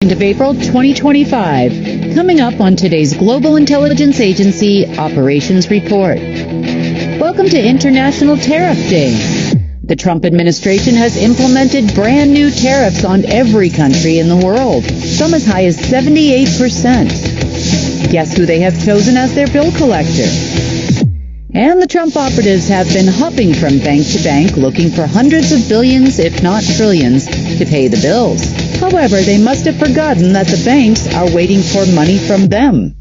Of April 2025, coming up on today's Global Intelligence Agency Operations Report. Welcome to International Tariff Day. The Trump administration has implemented brand new tariffs on every country in the world, some as high as 78%. Guess who they have chosen as their bill collector? And the Trump operatives have been hopping from bank to bank looking for hundreds of billions, if not trillions, to pay the bills. However, they must have forgotten that the banks are waiting for money from them.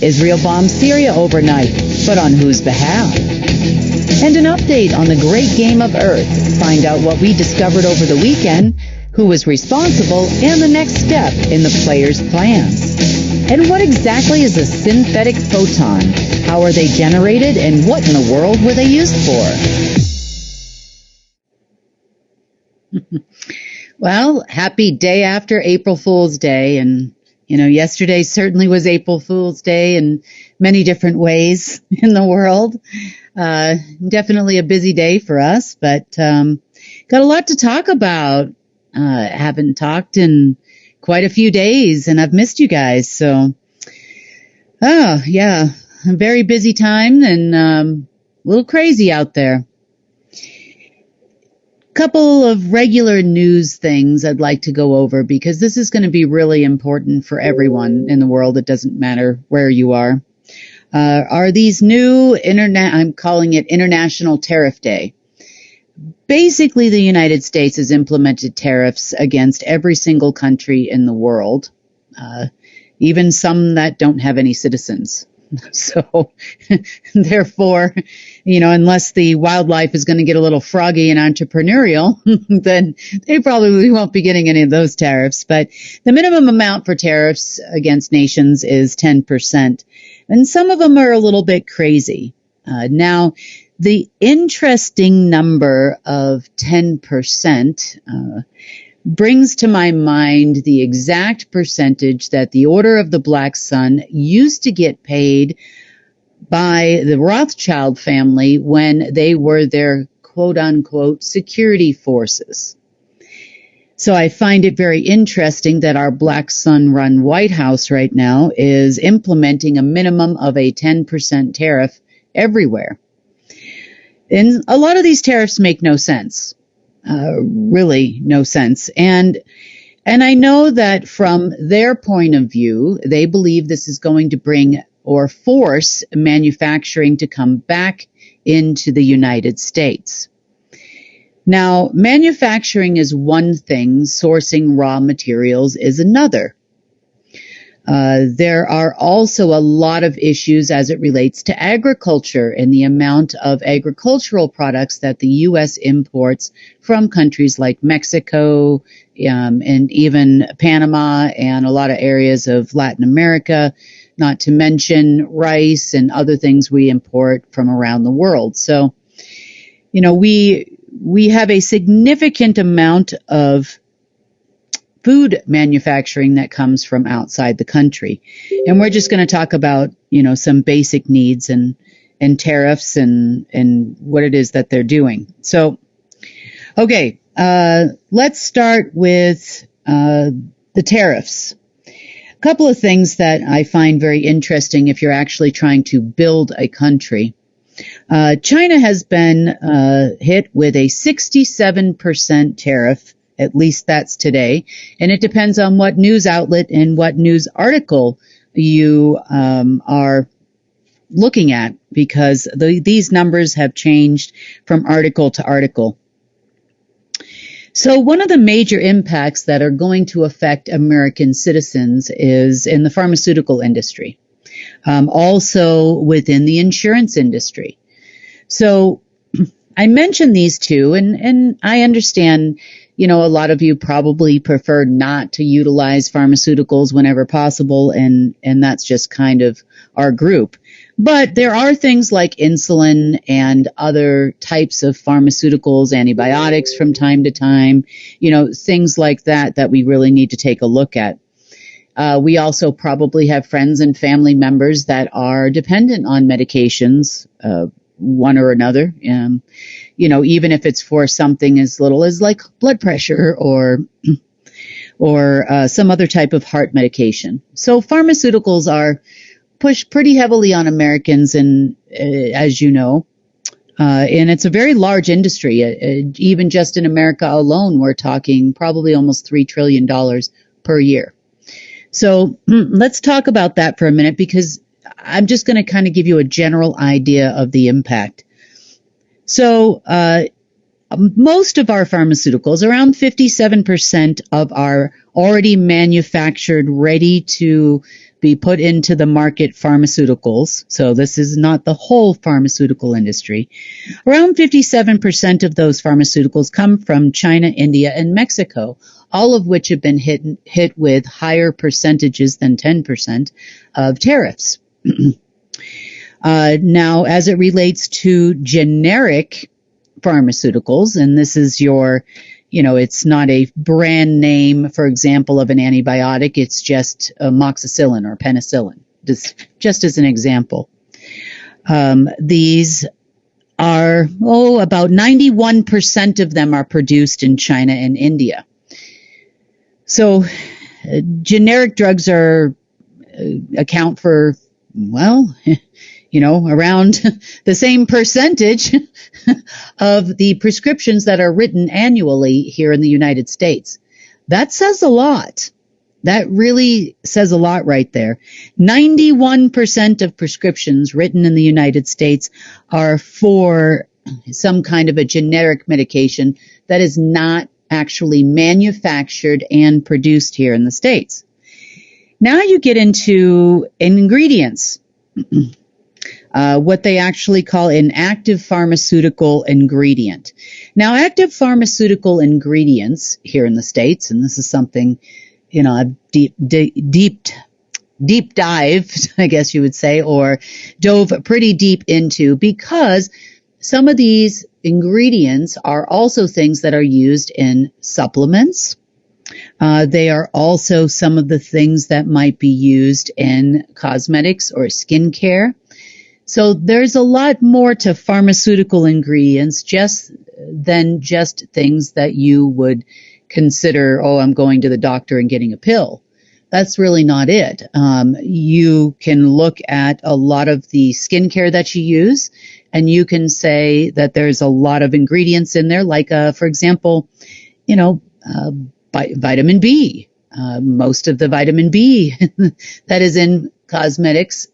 Israel bombed Syria overnight, but on whose behalf? And an update on the great game of Earth. Find out what we discovered over the weekend, who was responsible, and the next step in the players' plans. And what exactly is a synthetic photon? How are they generated, and what in the world were they used for? Well, happy day after April Fool's Day. And, yesterday certainly was April Fool's Day in many different ways in the world. Definitely a busy day for us, but got a lot to talk about. Haven't talked in quite a few days, and I've missed you guys. So, a very busy time and a little crazy out there. Couple of regular news things I'd like to go over because this is going to be really important for everyone in the world. It doesn't matter where you are. Are these new I'm calling it International Tariff Day. Basically, the United States has implemented tariffs against every single country in the world, even some that don't have any citizens. So, therefore, unless the wildlife is going to get a little froggy and entrepreneurial, then they probably won't be getting any of those tariffs. But the minimum amount for tariffs against nations is 10%. And some of them are a little bit crazy. Now, the interesting number of 10% brings to my mind the exact percentage that the Order of the Black Sun used to get paid by the Rothschild family when they were their quote-unquote security forces. So I find it very interesting that our Black Sun-run White House right now is implementing a minimum of a 10% tariff everywhere. And a lot of these tariffs make no sense. Really no sense. And I know that from their point of view, they believe this is going to bring or force manufacturing to come back into the United States. Now, manufacturing is one thing, sourcing raw materials is another. There are also a lot of issues as it relates to agriculture and the amount of agricultural products that the U.S. imports from countries like Mexico and even Panama and a lot of areas of Latin America, not to mention rice and other things we import from around the world. So, we have a significant amount of food manufacturing that comes from outside the country. And we're just going to talk about, some basic needs and tariffs and what it is that they're doing. So, okay, let's start with the tariffs. A couple of things that I find very interesting if you're actually trying to build a country. China has been hit with a 67% tariff. At least that's today. And it depends on what news outlet and what news article you are looking at, because these numbers have changed from article to article. So one of the major impacts that are going to affect American citizens is in the pharmaceutical industry, also within the insurance industry. So I mentioned these two, and I understand a lot of you probably prefer not to utilize pharmaceuticals whenever possible, and that's just kind of our group. But there are things like insulin and other types of pharmaceuticals, antibiotics from time to time, things like that we really need to take a look at. We also probably have friends and family members that are dependent on medications, one or another. Even if it's for something as little as like blood pressure or or some other type of heart medication. So pharmaceuticals are pushed pretty heavily on Americans, and as you know, and it's a very large industry. Even just in America alone, we're talking probably almost $3 trillion per year. So let's talk about that for a minute, because I'm just going to kind of give you a general idea of the impact. So most of our pharmaceuticals, around 57% of our already manufactured, ready to be put into the market pharmaceuticals, so this is not the whole pharmaceutical industry, around 57% of those pharmaceuticals come from China, India, and Mexico, all of which have been hit with higher percentages than 10% of tariffs. Now, as it relates to generic pharmaceuticals, and this is your, it's not a brand name, for example, of an antibiotic. It's just amoxicillin or penicillin, just as an example. These are, about 91% of them are produced in China and India. So generic drugs account for, around the same percentage of the prescriptions that are written annually here in the United States. That says a lot. That really says a lot right there. 91% of prescriptions written in the United States are for some kind of a generic medication that is not actually manufactured and produced here in the States. Now you get into ingredients. What they actually call an active pharmaceutical ingredient. Now, active pharmaceutical ingredients here in the States, and this is something, I've deep dived, I guess you would say, or dove pretty deep into, because some of these ingredients are also things that are used in supplements. They are also some of the things that might be used in cosmetics or skincare. So there's a lot more to pharmaceutical ingredients than just things that you would consider, I'm going to the doctor and getting a pill. That's really not it. You can look at a lot of the skincare that you use, and you can say that there's a lot of ingredients in there, like, for example, vitamin B. Most of the vitamin B that is in cosmetics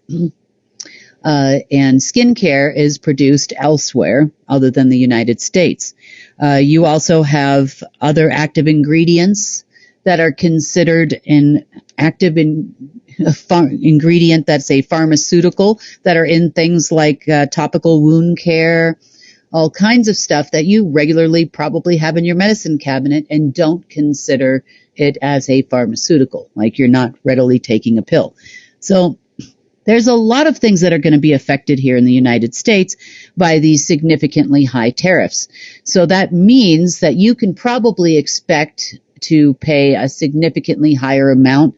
and skincare is produced elsewhere other than the United States. You also have other active ingredients that are considered an active ingredient that's a pharmaceutical, that are in things like topical wound care, all kinds of stuff that you regularly probably have in your medicine cabinet and don't consider it as a pharmaceutical, like you're not readily taking a pill. So there's a lot of things that are going to be affected here in the United States by these significantly high tariffs. So that means that you can probably expect to pay a significantly higher amount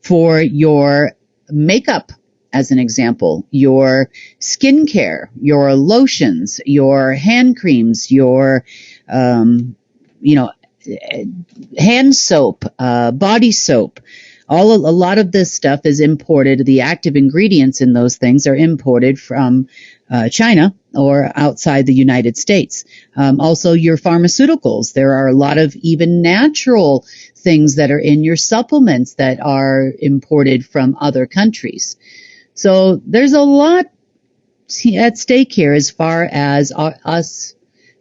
for your makeup, as an example, your skincare, your lotions, your hand creams, your, hand soap, body soap. A lot of this stuff is imported. The active ingredients in those things are imported from China or outside the United States. Also, your pharmaceuticals. There are a lot of even natural things that are in your supplements that are imported from other countries. So there's a lot at stake here as far as us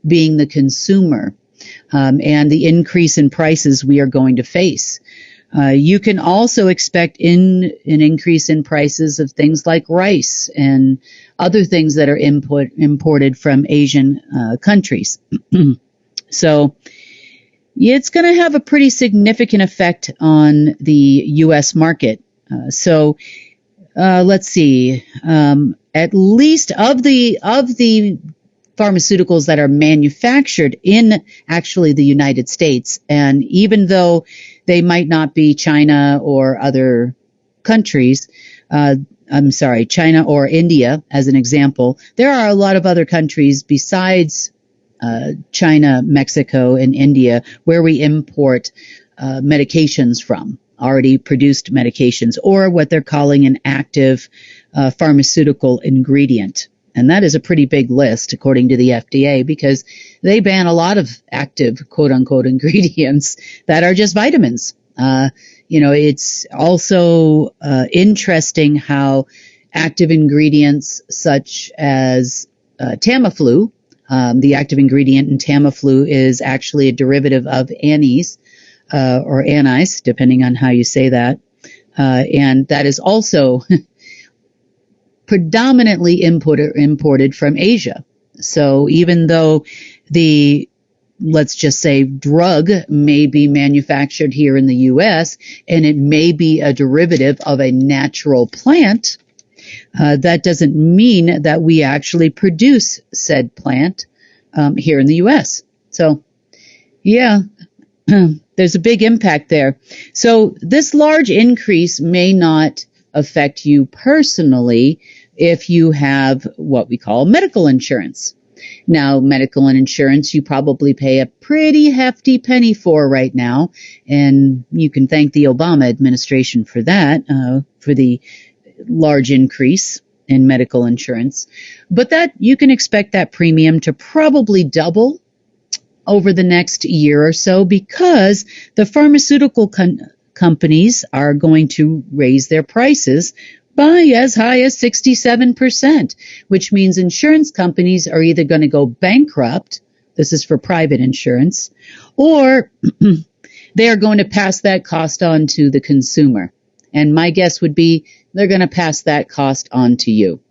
being the consumer and the increase in prices we are going to face. You can also expect an increase in prices of things like rice and other things that are imported from Asian countries. So it's going to have a pretty significant effect on the U.S. market. So let's see. At least of the pharmaceuticals that are manufactured in actually the United States, and even though they might not be China or other countries, China or India as an example, there are a lot of other countries besides China, Mexico, and India where we import medications from, already produced medications, or what they're calling an active pharmaceutical ingredient. And that is a pretty big list, according to the FDA, because they ban a lot of active, quote unquote, ingredients that are just vitamins. It's also interesting how active ingredients such as Tamiflu, the active ingredient in Tamiflu is actually a derivative of anise, or anise, depending on how you say that. And that is also predominantly imported from Asia. So even though the, let's just say, drug may be manufactured here in the U.S. and it may be a derivative of a natural plant, that doesn't mean that we actually produce said plant here in the U.S. So, yeah, there's a big impact there. So this large increase may not affect you personally if you have what we call medical insurance. Now, medical insurance, you probably pay a pretty hefty penny for right now, and you can thank the Obama administration for that, for the large increase in medical insurance. But that you can expect that premium to probably double over the next year or so, because the pharmaceutical companies are going to raise their prices by as high as 67%, which means insurance companies are either going to go bankrupt, this is for private insurance, or they are going to pass that cost on to the consumer. And my guess would be they're going to pass that cost on to you.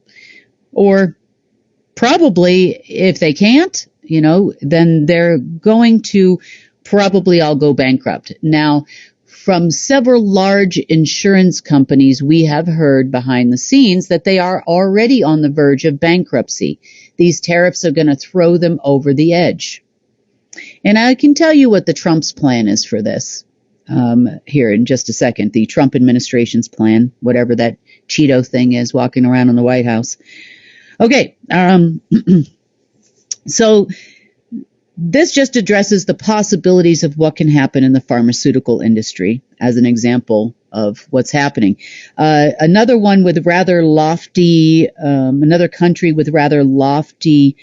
Or probably if they can't, then they're going to probably all go bankrupt. Now, from several large insurance companies, we have heard behind the scenes that they are already on the verge of bankruptcy. These tariffs are going to throw them over the edge. And I can tell you what the Trump's plan is for this here in just a second. The Trump administration's plan, whatever that Cheeto thing is walking around in the White House. Okay, so this just addresses the possibilities of what can happen in the pharmaceutical industry as an example of what's happening. Another one with rather lofty, another country with rather lofty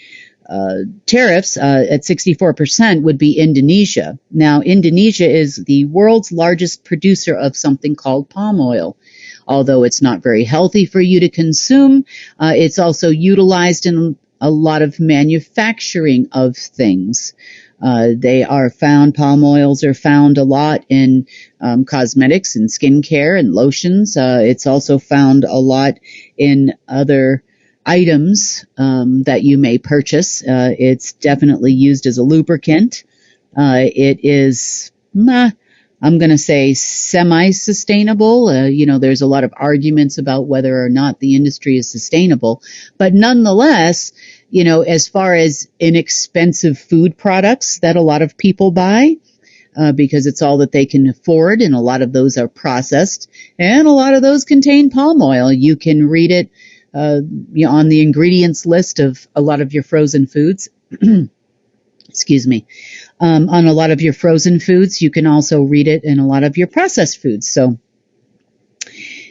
tariffs at 64% would be Indonesia. Now, Indonesia is the world's largest producer of something called palm oil. Although it's not very healthy for you to consume, it's also utilized in a lot of manufacturing of things. Palm oils are found a lot in cosmetics and skincare and lotions. It's also found a lot in other items that you may purchase. It's definitely used as a lubricant. It is, I'm going to say, semi-sustainable. There's a lot of arguments about whether or not the industry is sustainable. But nonetheless, as far as inexpensive food products that a lot of people buy, because it's all that they can afford, and a lot of those are processed, and a lot of those contain palm oil. You can read it on the ingredients list of a lot of your frozen foods. Excuse me. On a lot of your frozen foods, you can also read it in a lot of your processed foods. So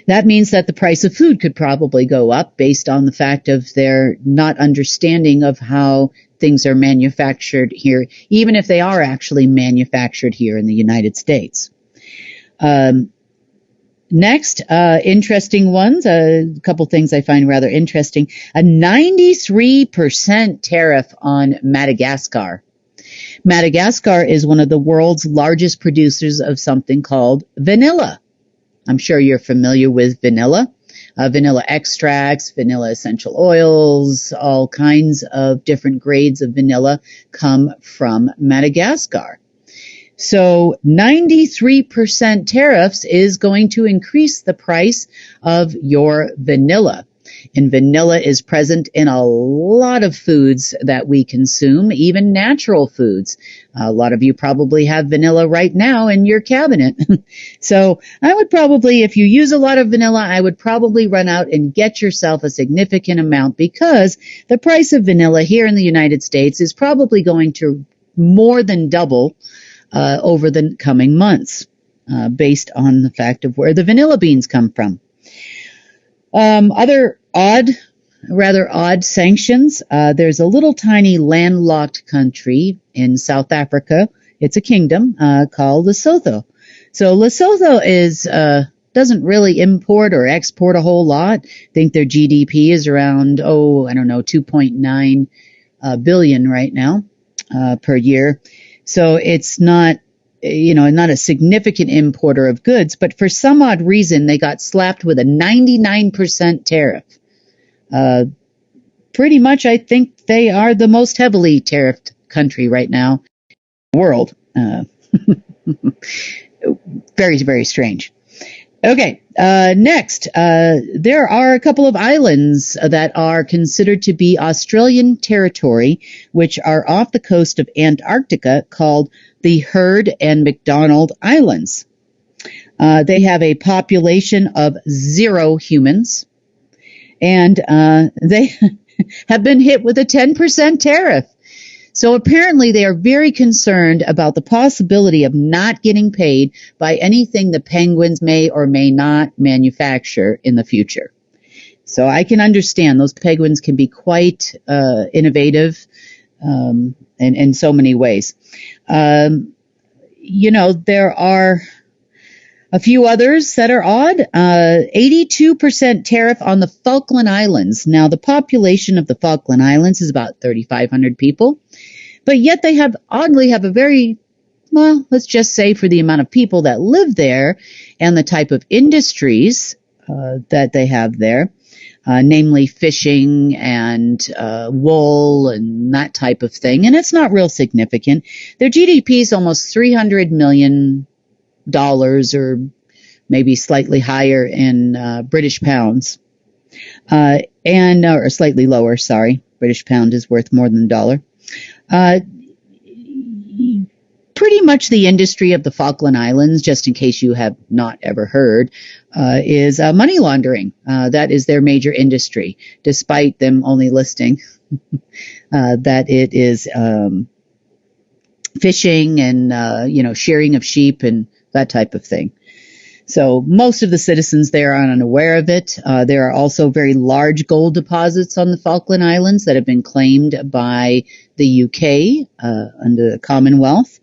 that means that the price of food could probably go up based on the fact of their not understanding of how things are manufactured here, even if they are actually manufactured here in the United States. Next, interesting ones, a couple things I find rather interesting. A 93% tariff on Madagascar. Madagascar is one of the world's largest producers of something called vanilla. I'm sure you're familiar with vanilla. Vanilla extracts, vanilla essential oils, all kinds of different grades of vanilla come from Madagascar. So 93% tariffs is going to increase the price of your vanilla. And vanilla is present in a lot of foods that we consume, even natural foods. A lot of you probably have vanilla right now in your cabinet. So I would probably, if you use a lot of vanilla, I would probably run out and get yourself a significant amount, because the price of vanilla here in the United States is probably going to more than double over the coming months, based on the fact of where the vanilla beans come from. Other rather odd sanctions. There's a little tiny landlocked country in South Africa. It's a kingdom called Lesotho. So Lesotho doesn't really import or export a whole lot. I think their GDP is around, 2.9 billion right now per year. So it's not, not a significant importer of goods, but for some odd reason, they got slapped with a 99% tariff. Pretty much, I think they are the most heavily tariffed country right now in the world. Very, very strange. Okay, next, there are a couple of islands that are considered to be Australian territory, which are off the coast of Antarctica, called the Heard and McDonald Islands. They have a population of 0 humans, and they have been hit with a 10% tariff. So apparently they are very concerned about the possibility of not getting paid by anything the penguins may or may not manufacture in the future. So I can understand those penguins can be quite innovative in so many ways. There are a few others that are odd. 82% tariff on the Falkland Islands. Now, the population of the Falkland Islands is about 3,500 people, but yet they oddly have a very, let's just say for the amount of people that live there and the type of industries that they have there, namely fishing and wool and that type of thing. And it's not real significant. Their GDP is almost $300 million or maybe slightly higher in British pounds, or slightly lower, sorry. British pound is worth more than $1. Pretty much the industry of the Falkland Islands, just in case you have not ever heard, is money laundering. That is their major industry, despite them only listing that it is fishing and, shearing of sheep and that type of thing. So most of the citizens there are unaware of it. There are also very large gold deposits on the Falkland Islands that have been claimed by the UK under the Commonwealth.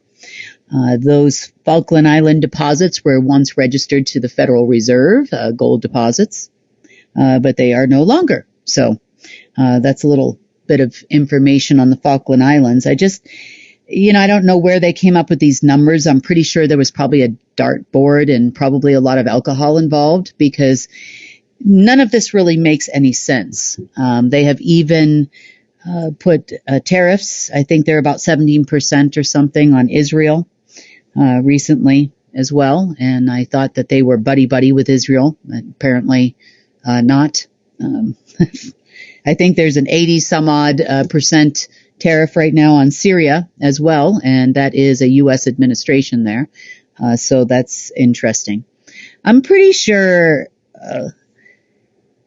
Those Falkland Island deposits were once registered to the Federal Reserve, gold deposits, but they are no longer. So that's a little bit of information on the Falkland Islands. I don't know where they came up with these numbers. I'm pretty sure there was probably a dartboard and probably a lot of alcohol involved, because none of this really makes any sense. They have even put tariffs. I think they're about 17% or something on Israel recently as well. And I thought that they were buddy-buddy with Israel. Apparently not. I think there's an 80 some odd percent tariff right now on Syria as well, and that is a U.S. administration there. So that's interesting. I'm pretty sure,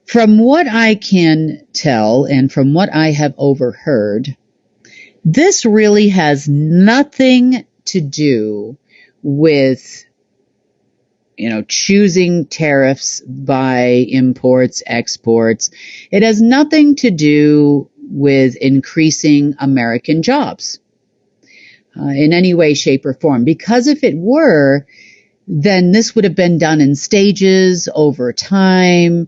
from what I can tell and from what I have overheard, this really has nothing to do with, choosing tariffs by imports, exports. It has nothing to do with increasing American jobs in any way, shape, or form. Because if it were, then this would have been done in stages over time.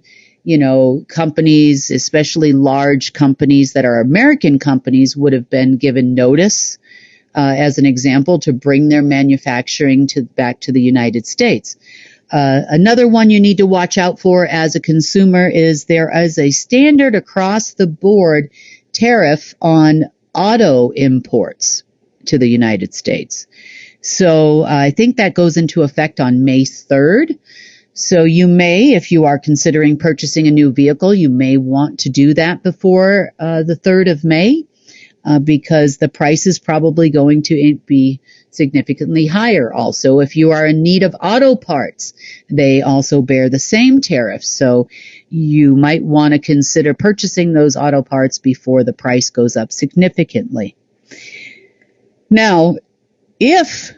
Companies, especially large companies that are American companies, would have been given notice, as an example, to bring their manufacturing back to the United States. Another one you need to watch out for as a consumer is there is a standard across the board tariff on auto imports to the United States. So I think that goes into effect on May 3rd. So you may, if you are considering purchasing a new vehicle, you may want to do that before the 3rd of May, because the price is probably going to be significantly higher. Also, if you are in need of auto parts, they also bear the same tariff. So you might want to consider purchasing those auto parts before the price goes up significantly. Now, if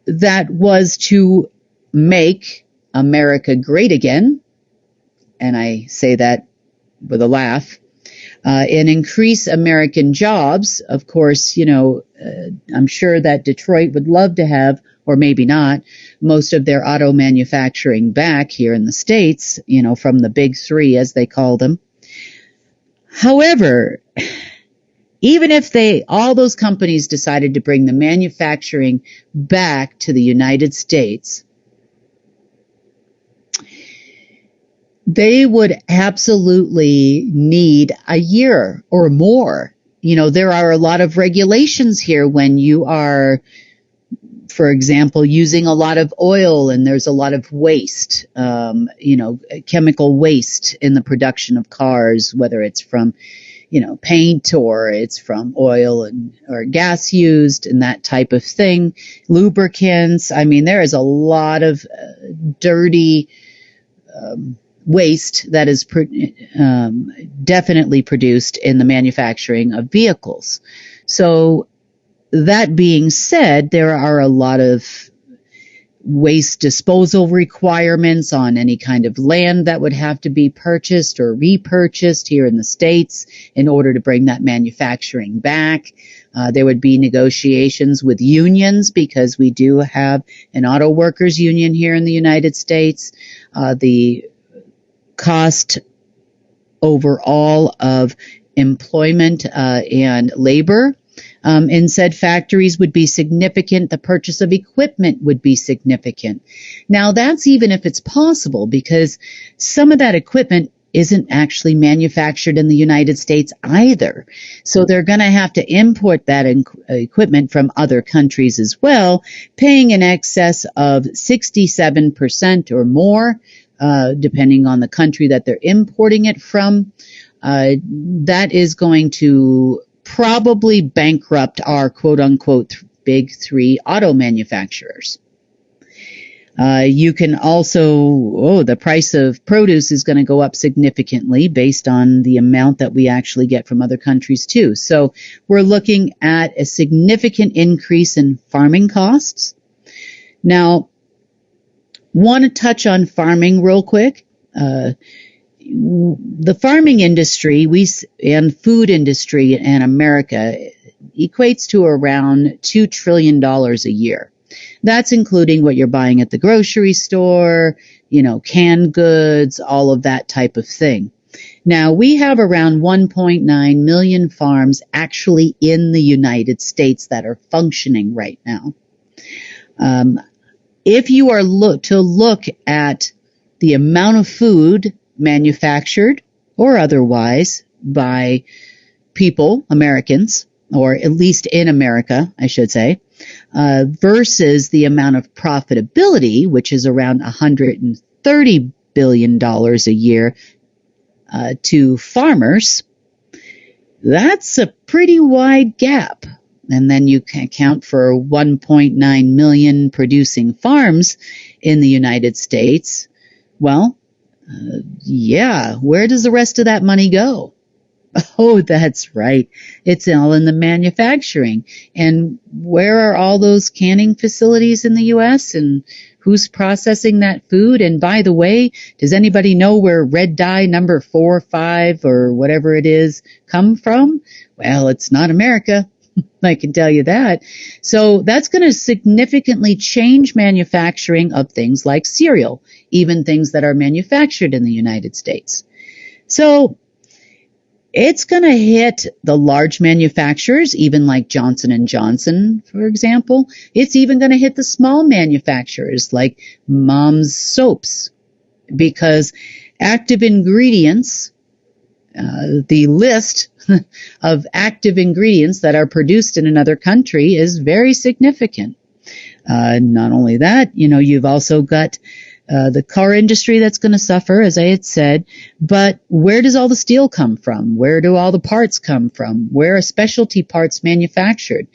that was to make America great again, and I say that with a laugh, and increase American jobs. Of course, I'm sure that Detroit would love to have, or maybe not, most of their auto manufacturing back here in the States, from the big three, as they call them. However, even if all those companies decided to bring the manufacturing back to the United States, they would absolutely need a year or more. There are a lot of regulations here when you are, for example, using a lot of oil and there's a lot of waste, chemical waste in the production of cars, whether it's from, paint or it's from oil or gas used and that type of thing. Lubricants. I mean, there is a lot of dirty waste that is definitely produced in the manufacturing of vehicles. So that being said, there are a lot of waste disposal requirements on any kind of land that would have to be purchased or repurchased here in the States in order to bring that manufacturing back. There would be negotiations with unions because we do have an auto workers union here in the United States. The cost overall of employment and labor in said factories would be significant. The purchase of equipment would be significant. Now, that's even if it's possible, because some of that equipment isn't actually manufactured in the United States either. So they're going to have to import that equipment from other countries as well, paying in excess of 67% or more, depending on the country that they're importing it from. That is going to probably bankrupt our quote-unquote big three auto manufacturers. You can also, the price of produce is going to go up significantly based on the amount that we actually get from other countries too. So we're looking at a significant increase in farming costs. Now, want to touch on farming real quick. The farming industry and food industry in America equates to around $2 trillion a year. That's including what you're buying at the grocery store, canned goods, all of that type of thing. Now, we have around 1.9 million farms actually in the United States that are functioning right now. If you are to look at the amount of food manufactured or otherwise by people, Americans, or at least in America, I should say, versus the amount of profitability, which is around $130 billion a year to farmers, that's a pretty wide gap. And then you can account for 1.9 million producing farms in the United States. Well, where does the rest of that money go? Oh, that's right. It's all in the manufacturing. And where are all those canning facilities in the U.S. and who's processing that food? And by the way, does anybody know where red dye number 4, 5, or whatever it is come from? Well, it's not America. I can tell you that. So that's going to significantly change manufacturing of things like cereal, even things that are manufactured in the United States. So it's going to hit the large manufacturers, even like Johnson & Johnson, for example. It's even going to hit the small manufacturers like Mom's Soaps, because active ingredients, the list of active ingredients that are produced in another country is very significant. Not only that, you've also got the car industry that's going to suffer, as I had said, but where does all the steel come from? Where do all the parts come from? Where are specialty parts manufactured?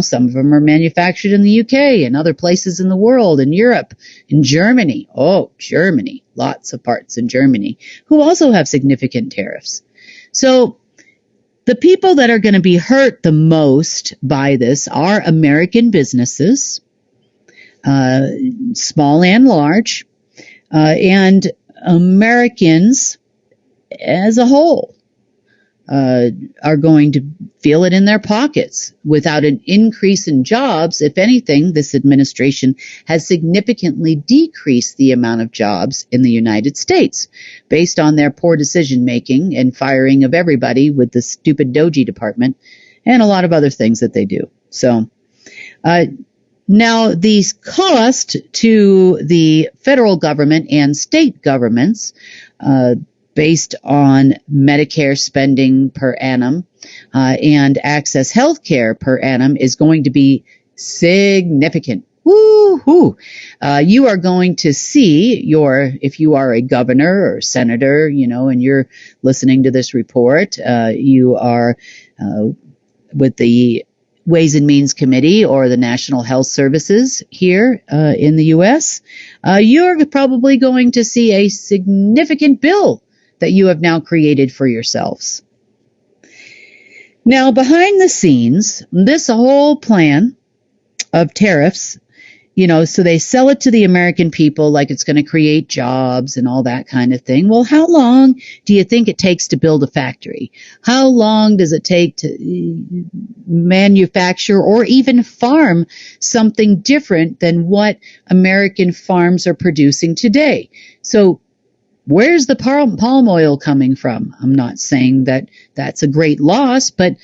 Some of them are manufactured in the UK and other places in the world, in Europe, in Germany. Oh, Germany, lots of parts in Germany, who also have significant tariffs. So the people that are going to be hurt the most by this are American businesses. small and large, and Americans as a whole are going to feel it in their pockets. Without an increase in jobs, if anything, this administration has significantly decreased the amount of jobs in the United States based on their poor decision making and firing of everybody with the stupid Doji department and a lot of other things that they do. So now these cost to the federal government and state governments based on Medicare spending per annum and Access Healthcare per annum is going to be significant. Woo-hoo. You are going to see if you are a governor or senator, and you're listening to this report, you are with the Ways and Means Committee or the National Health Services here in the U.S., you're probably going to see a significant bill that you have now created for yourselves. Now, behind the scenes, this whole plan of tariffs, so they sell it to the American people like it's going to create jobs and all that kind of thing. Well, how long do you think it takes to build a factory? How long does it take to manufacture or even farm something different than what American farms are producing today? So where's the palm oil coming from? I'm not saying that that's a great loss, but,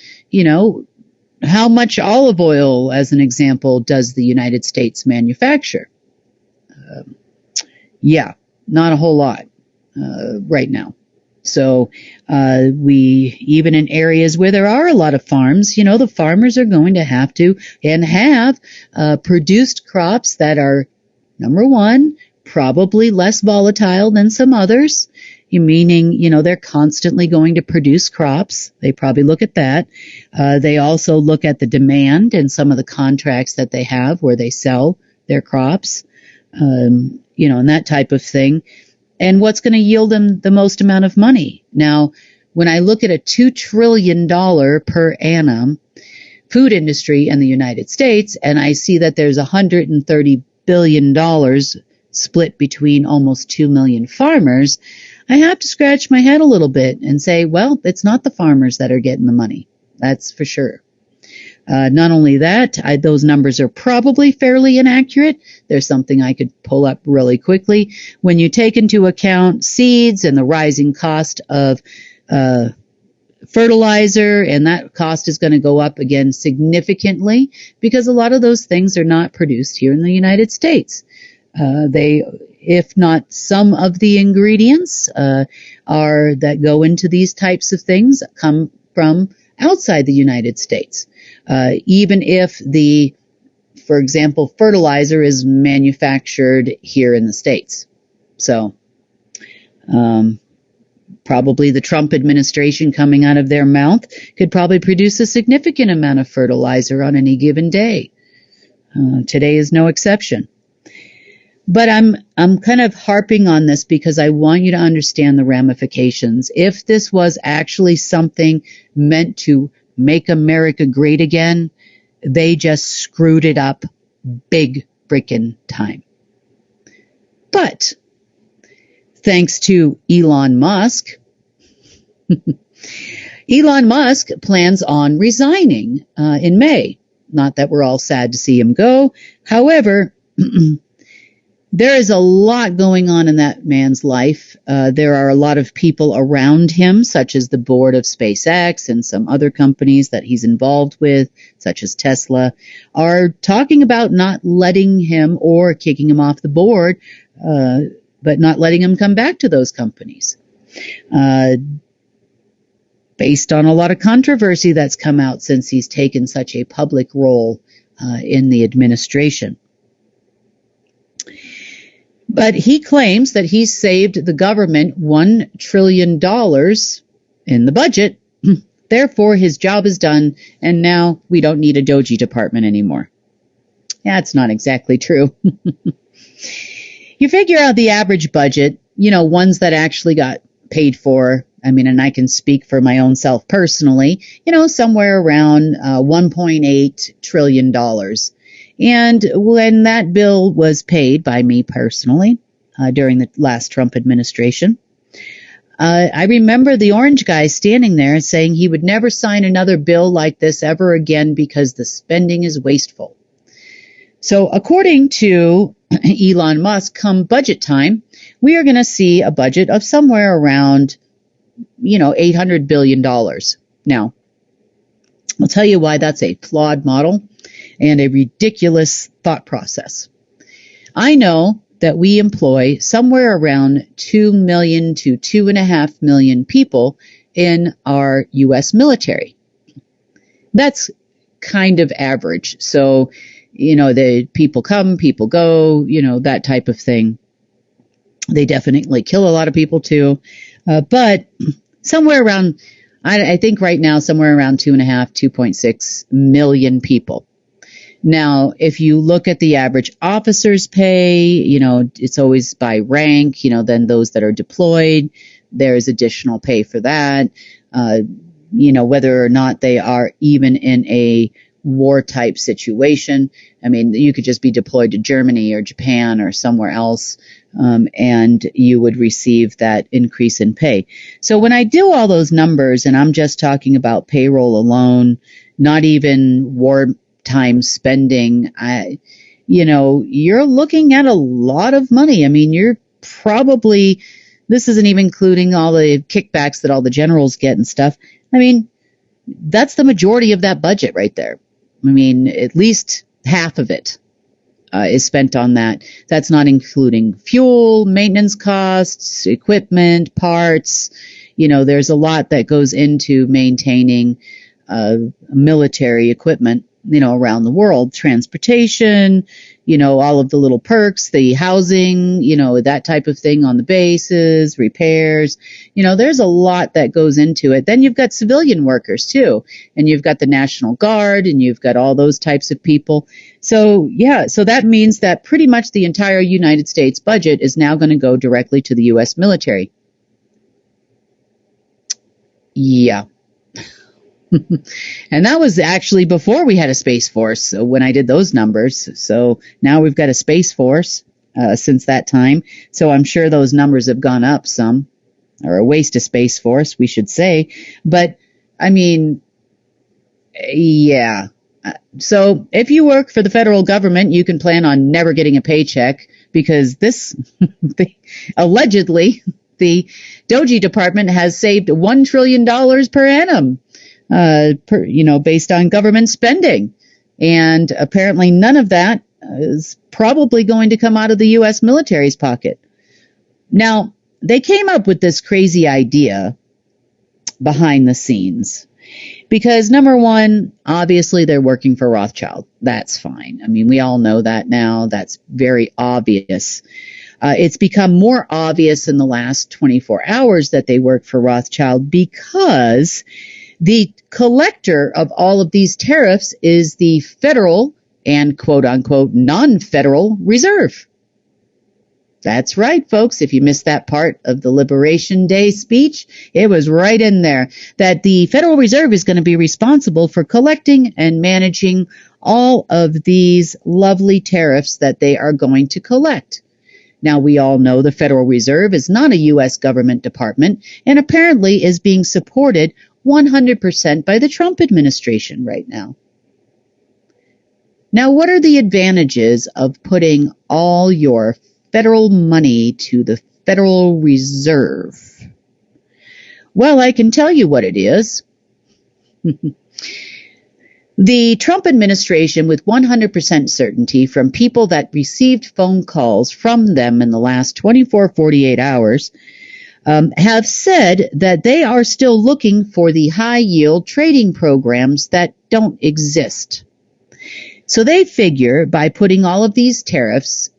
how much olive oil, as an example, does the United States manufacture? Not a whole lot right now. So even in areas where there are a lot of farms, the farmers are going to have to and have produced crops that are, number one, probably less volatile than some others, meaning, they're constantly going to produce crops. They probably look at that. They also look at the demand and some of the contracts that they have where they sell their crops, and that type of thing. And what's going to yield them the most amount of money? Now, when I look at a $2 trillion per annum food industry in the United States, and I see that there's $130 billion split between almost 2 million farmers, I have to scratch my head a little bit and say, well, it's not the farmers that are getting the money. That's for sure. Not only that, those numbers are probably fairly inaccurate. There's something I could pull up really quickly. When you take into account seeds and the rising cost of fertilizer, and that cost is going to go up again significantly because a lot of those things are not produced here in the United States. If not some of the ingredients that go into these types of things come from outside the United States. Even if for example, fertilizer is manufactured here in the States. So, probably the Trump administration coming out of their mouth could probably produce a significant amount of fertilizer on any given day. Today is no exception. But I'm kind of harping on this because I want you to understand the ramifications. If this was actually something meant to make America great again, they just screwed it up big frickin' time. But thanks to Elon Musk, Elon Musk plans on resigning in May. Not that we're all sad to see him go. However, there is a lot going on in that man's life. There are a lot of people around him, such as the board of SpaceX and some other companies that he's involved with, such as Tesla, are talking about not letting him or kicking him off the board, but not letting him come back to those companies. Based on a lot of controversy that's come out since he's taken such a public role in the administration. But he claims that he saved the government $1 trillion in the budget. Therefore, his job is done, and now we don't need a Doji department anymore. That's not exactly true. You figure out the average budget, ones that actually got paid for. I mean, and I can speak for my own self personally, somewhere around $1.8 trillion. And when that bill was paid by me personally during the last Trump administration, I remember the orange guy standing there saying he would never sign another bill like this ever again because the spending is wasteful. So according to Elon Musk, come budget time, we are going to see a budget of somewhere around, $800 billion. Now, I'll tell you why that's a flawed model and a ridiculous thought process. I know that we employ somewhere around 2 million to 2.5 million people in our U.S. military. That's kind of average. So, the people come, people go, that type of thing. They definitely kill a lot of people too. But somewhere around, I think right now, somewhere around 2.6 million people. Now, if you look at the average officer's pay, it's always by rank, then those that are deployed, there's additional pay for that. Whether or not they are even in a war type situation. I mean, you could just be deployed to Germany or Japan or somewhere else, and you would receive that increase in pay. So when I do all those numbers, and I'm just talking about payroll alone, not even wartime spending, you're looking at a lot of money. I mean, this isn't even including all the kickbacks that all the generals get and stuff. I mean, that's the majority of that budget right there. I mean, at least half of it is spent on that. That's not including fuel, maintenance costs, equipment, parts. There's a lot that goes into maintaining military equipment, around the world. Transportation, all of the little perks, the housing, that type of thing on the bases, repairs. There's a lot that goes into it. Then you've got civilian workers too, and you've got the National Guard, and you've got all those types of people. So that means that pretty much the entire United States budget is now going to go directly to the U.S. military. Yeah. And that was actually before we had a Space Force when I did those numbers. So now we've got a Space Force since that time. So I'm sure those numbers have gone up some, or a waste of Space Force, we should say. But I mean, yeah. So if you work for the federal government, you can plan on never getting a paycheck because allegedly the Doge department has saved $1 trillion per annum. Based on government spending. And apparently none of that is probably going to come out of the U.S. military's pocket. Now, they came up with this crazy idea behind the scenes because, number one, obviously they're working for Rothschild. That's fine. I mean, we all know that now. That's very obvious. It's become more obvious in the last 24 hours that they work for Rothschild because the collector of all of these tariffs is the federal and quote-unquote non-federal reserve. That's right, folks. If you missed that part of the Liberation Day speech, it was right in there that the Federal Reserve is going to be responsible for collecting and managing all of these lovely tariffs that they are going to collect. Now, we all know the Federal Reserve is not a U.S. government department and apparently is being supported 100% by the Trump administration right now. Now, what are the advantages of putting all your federal money to the Federal Reserve? Well, I can tell you what it is. The Trump administration, with 100% certainty from people that received phone calls from them in the last 48 hours, have said that they are still looking for the high-yield trading programs that don't exist. So they figure by putting all of these tariffs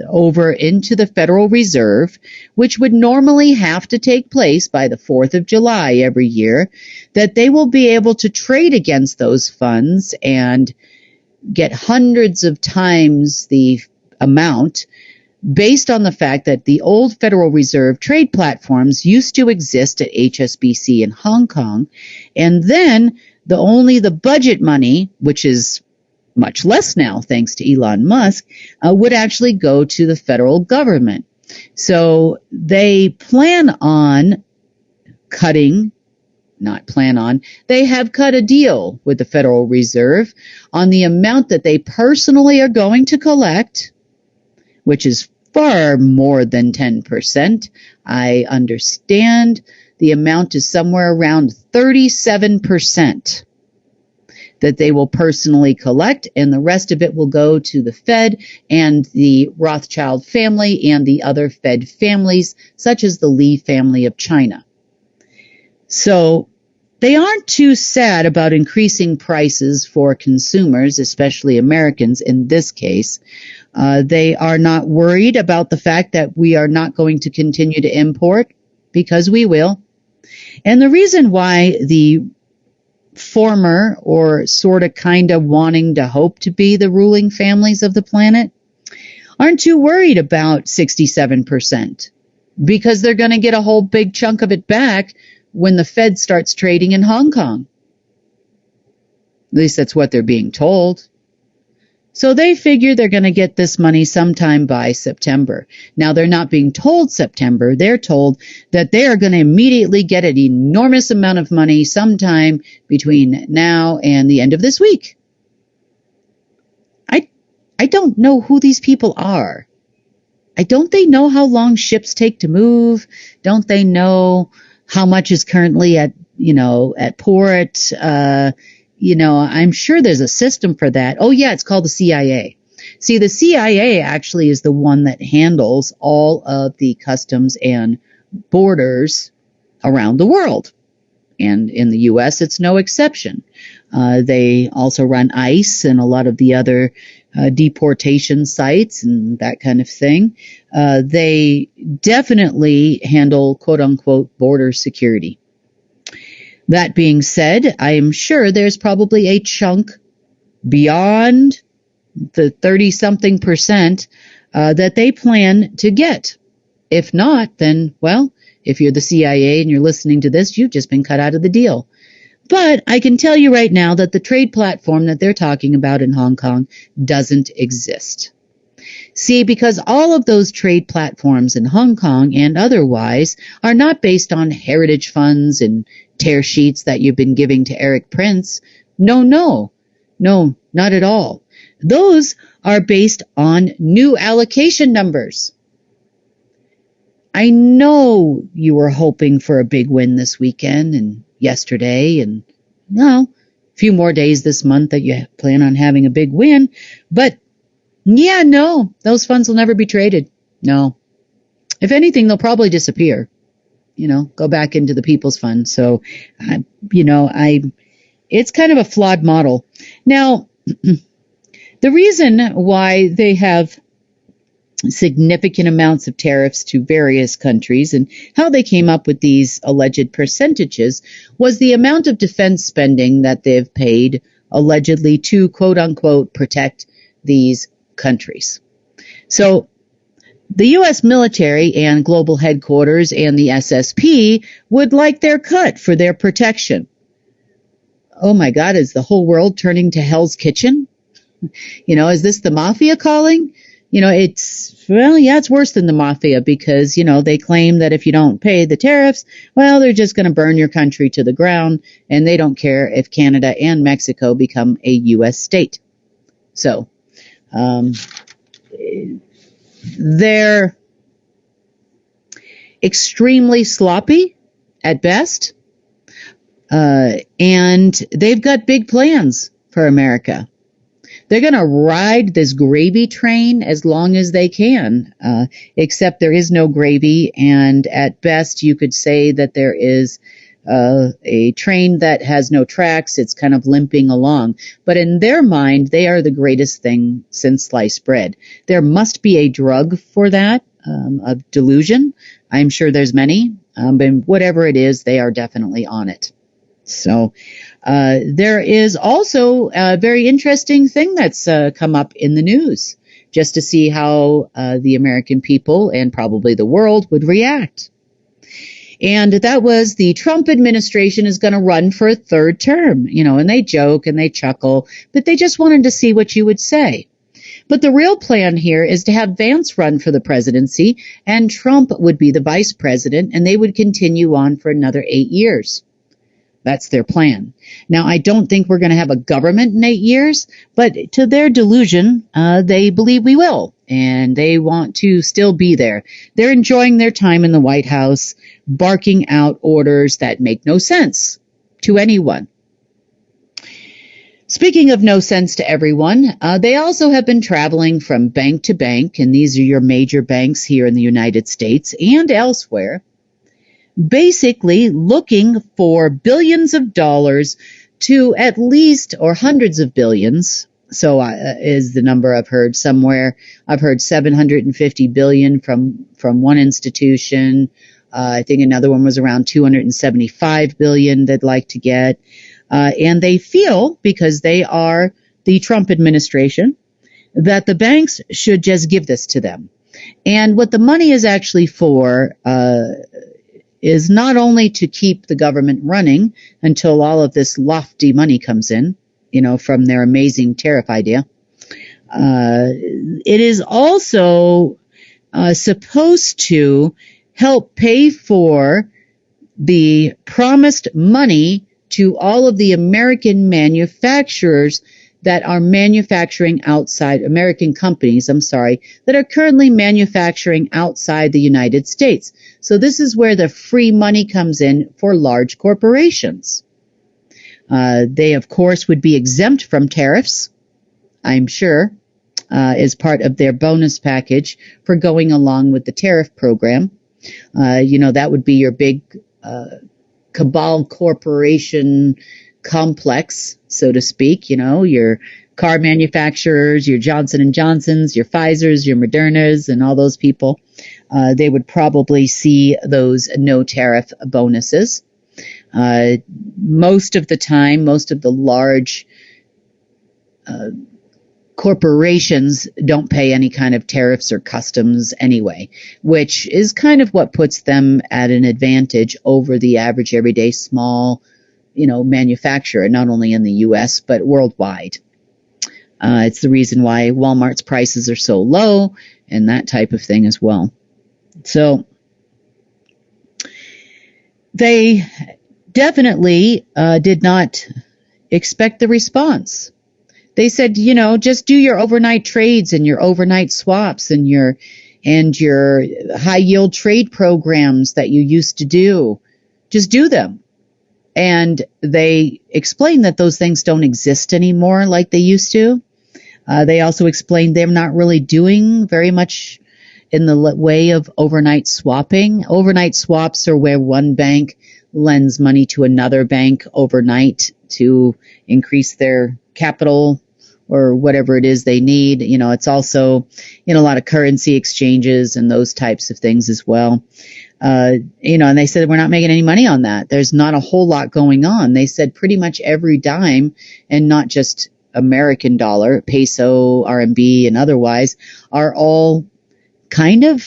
over into the Federal Reserve, which would normally have to take place by the 4th of July every year, that they will be able to trade against those funds and get hundreds of times the amount based on the fact that the old Federal Reserve trade platforms used to exist at HSBC in Hong Kong, and then only the budget money, which is much less now thanks to Elon Musk, would actually go to the federal government. So they plan on cutting, not plan on, they have cut a deal with the Federal Reserve on the amount that they personally are going to collect, which is far more than 10%. I understand the amount is somewhere around 37% that they will personally collect, and the rest of it will go to the Fed and the Rothschild family and the other Fed families, such as the Lee family of China. So they aren't too sad about increasing prices for consumers, especially Americans in this case. They are not worried about the fact that we are not going to continue to import, because we will. And the reason why the former or sort of kind of wanting to hope to be the ruling families of the planet aren't too worried about 67%, because they're going to get a whole big chunk of it back when the Fed starts trading in Hong Kong. At least that's what they're being told. So they figure they're going to get this money sometime by September. Now, they're not being told September. They're told that they are going to immediately get an enormous amount of money sometime between now and the end of this week. I don't know who these people are. Don't they know how long ships take to move? Don't they know how much is currently at port? I'm sure there's a system for that. Oh, yeah, it's called the CIA. See, the CIA actually is the one that handles all of the customs and borders around the world. And in the U.S., it's no exception. They also run ICE and a lot of the other deportation sites and that kind of thing. They definitely handle, quote unquote, border security. That being said, I am sure there's probably a chunk beyond the 30-something percent that they plan to get. If not, then, well, if you're the CIA and you're listening to this, you've just been cut out of the deal. But I can tell you right now that the trade platform that they're talking about in Hong Kong doesn't exist. See, because all of those trade platforms in Hong Kong and otherwise are not based on heritage funds and tear sheets that you've been giving to Eric Prince. No, not at all. Those are based on new allocation numbers. I know you were hoping for a big win this weekend and yesterday and, a few more days this month that you plan on having a big win. But, yeah, no, those funds will never be traded. No. If anything, they'll probably disappear. Go back into the People's Fund. So, it's kind of a flawed model. Now, the reason why they have significant amounts of tariffs to various countries and how they came up with these alleged percentages was the amount of defense spending that they've paid allegedly to, quote unquote, protect these countries. So the U.S. military and global headquarters and the SSP would like their cut for their protection. Oh my God, is the whole world turning to Hell's Kitchen? Is this the mafia calling? It's worse than the mafia because, they claim that if you don't pay the tariffs, well, they're just going to burn your country to the ground, and they don't care if Canada and Mexico become a U.S. state. So, they're extremely sloppy at best, and they've got big plans for America. They're going to ride this gravy train as long as they can, except there is no gravy, and at best you could say that there is a train that has no tracks. It's kind of limping along. But in their mind, they are the greatest thing since sliced bread. There must be a drug for that, of delusion. I'm sure there's many, but whatever it is, they are definitely on it. So there is also a very interesting thing that's come up in the news, just to see how the American people and probably the world would react. And that was the Trump administration is going to run for a third term, and they joke and they chuckle, but they just wanted to see what you would say. But the real plan here is to have Vance run for the presidency and Trump would be the vice president and they would continue on for another 8 years. That's their plan. Now, I don't think we're going to have a government in 8 years, but to their delusion, they believe we will, and they want to still be there. They're enjoying their time in the White House, barking out orders that make no sense to anyone. Speaking of no sense to everyone, they also have been traveling from bank to bank, and these are your major banks here in the United States and elsewhere, basically looking for billions of dollars to at least, or hundreds of billions, so is the number I've heard somewhere. I've heard 750 billion from one institution. I think another one was around 275 billion they'd like to get. And they feel, because they are the Trump administration, that the banks should just give this to them. And what the money is actually for is not only to keep the government running until all of this lofty money comes in, from their amazing tariff idea. It is also supposed to help pay for the promised money to all of the American manufacturers that are manufacturing outside, American companies, that are currently manufacturing outside the United States. So this is where the free money comes in for large corporations. They, of course, would be exempt from tariffs, I'm sure, as part of their bonus package for going along with the tariff program. That would be your big cabal corporation complex, so to speak, your car manufacturers, your Johnson & Johnsons, your Pfizers, your Modernas, and all those people. They would probably see those no tariff bonuses. Most of the time, most of the large corporations don't pay any kind of tariffs or customs anyway, which is kind of what puts them at an advantage over the average everyday small, manufacturer, not only in the U.S., but worldwide. It's the reason why Walmart's prices are so low and that type of thing as well. So they definitely did not expect the response. They said, just do your overnight trades and your overnight swaps and your high yield trade programs that you used to do. Just do them. And they explained that those things don't exist anymore like they used to. They also explained they're not really doing very much in the way of overnight swapping. Overnight swaps are where one bank lends money to another bank overnight to increase their capital or whatever it is they need. It's also in a lot of currency exchanges and those types of things as well. And they said, we're not making any money on that. There's not a whole lot going on. They said pretty much every dime, and not just American dollar, peso, RMB, and otherwise, are all kind of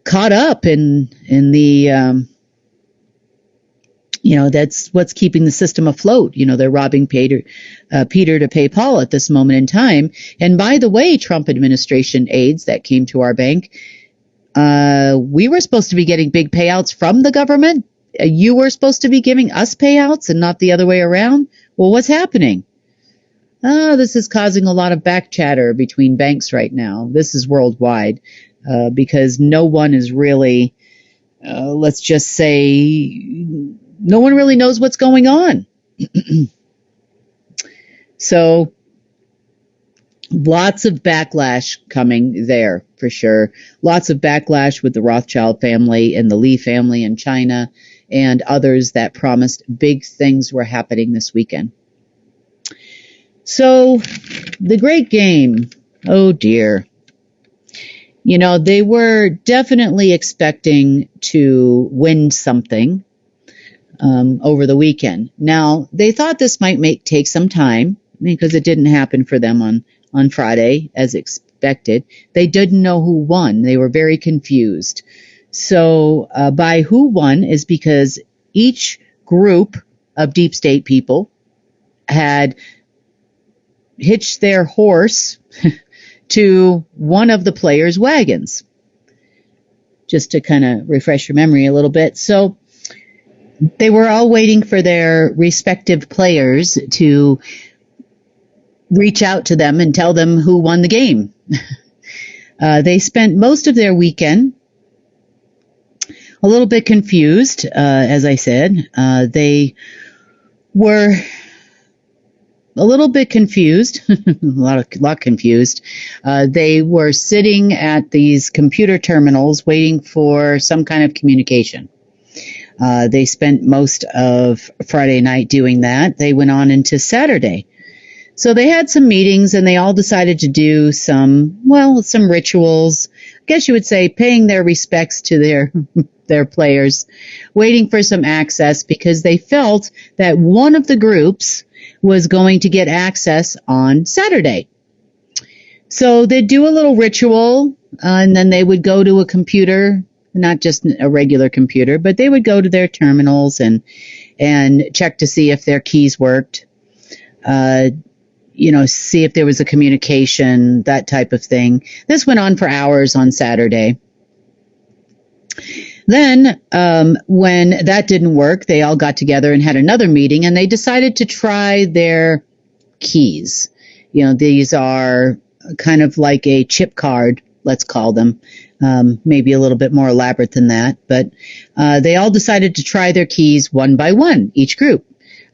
caught up in the, that's what's keeping the system afloat. They're robbing Peter to pay Paul at this moment in time. And by the way, Trump administration aides that came to our bank, we were supposed to be getting big payouts from the government. You were supposed to be giving us payouts and not the other way around. Well, what's happening? This is causing a lot of back chatter between banks right now. This is worldwide, because no one is really, let's just say, no one really knows what's going on. So lots of backlash coming there for sure. Lots of backlash with the Rothschild family and the Lee family in China and others that promised big things were happening this weekend. So the great game, oh dear. They were definitely expecting to win something over the weekend. Now, they thought this might take some time because it didn't happen for them on Friday as expected. They didn't know who won. They were very confused. So by who won is because each group of deep state people had hitched their horse to one of the players' wagons. Just to kind of refresh your memory a little bit. So they were all waiting for their respective players to reach out to them and tell them who won the game. They spent most of their weekend a little bit confused, as I said. They were a little bit confused, a lot confused. They were sitting at these computer terminals waiting for some kind of communication. They spent most of Friday night doing that. They went on into Saturday. So they had some meetings and they all decided to do some rituals. I guess you would say paying their respects to their players, waiting for some access because they felt that one of the groups was going to get access on Saturday. So they'd do a little ritual and then they would go to a computer, not just a regular computer, but they would go to their terminals and check to see if their keys worked. See if there was a communication, that type of thing. This went on for hours on Saturday. Then, when that didn't work, they all got together and had another meeting, and they decided to try their keys. These are kind of like a chip card, let's call them. Maybe a little bit more elaborate than that, but they all decided to try their keys one by one, each group.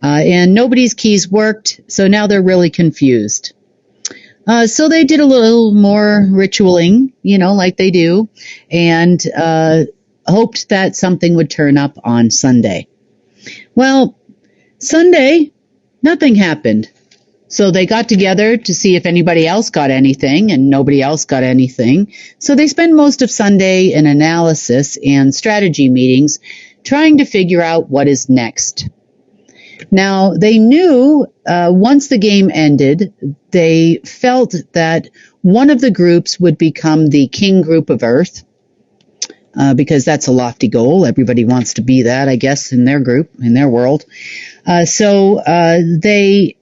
And nobody's keys worked, so now they're really confused. So they did a little more ritualing, like they do, and hoped that something would turn up on Sunday. Well, Sunday, nothing happened. So they got together to see if anybody else got anything, and nobody else got anything. So they spent most of Sunday in analysis and strategy meetings trying to figure out what is next. Now, they knew once the game ended, they felt that one of the groups would become the king group of Earth, because that's a lofty goal. Everybody wants to be that, I guess, in their group, in their world. So they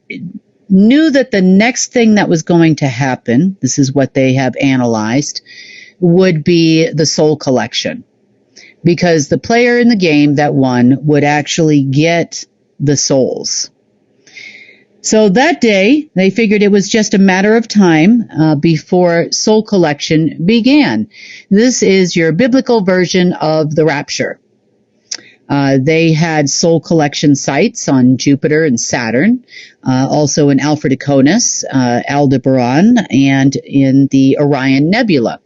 knew that the next thing that was going to happen, this is what they have analyzed, would be the soul collection. Because the player in the game that won would actually get the souls. So that day, they figured it was just a matter of time before soul collection began. This is your biblical version of the rapture. They had soul collection sites on Jupiter and Saturn, also in Alpha Draconis, Aldebaran, and in the Orion Nebula.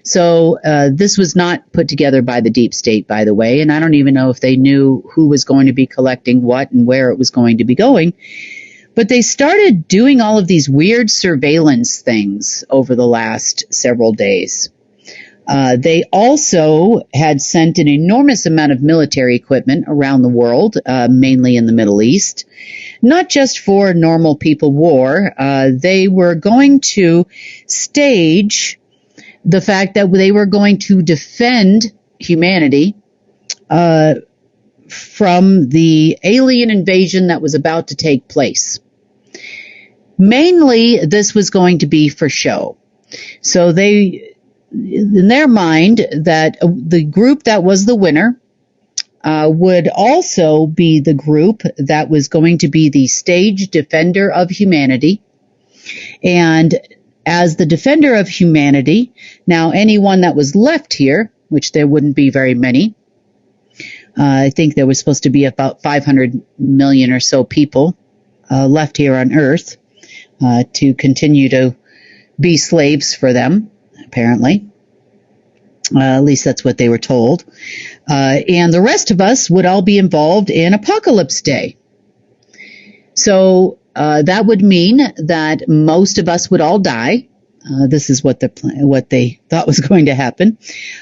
So this was not put together by the deep state, by the way, and I don't even know if they knew who was going to be collecting what and where it was going to be going. But they started doing all of these weird surveillance things over the last several days. They also had sent an enormous amount of military equipment around the world, mainly in the Middle East, not just for normal people war. They were going to stage the fact that they were going to defend humanity from the alien invasion that was about to take place. Mainly, this was going to be for show. So they, in their mind, that the group that was the winner would also be the group that was going to be the stage defender of humanity. And as the defender of humanity, now anyone that was left here, which there wouldn't be very many, I think there was supposed to be about 500 million or so people left here on Earth to continue to be slaves for them, apparently. At least that's what they were told. And the rest of us would all be involved in Apocalypse Day. So that would mean that most of us would all die. This is what they thought was going to happen.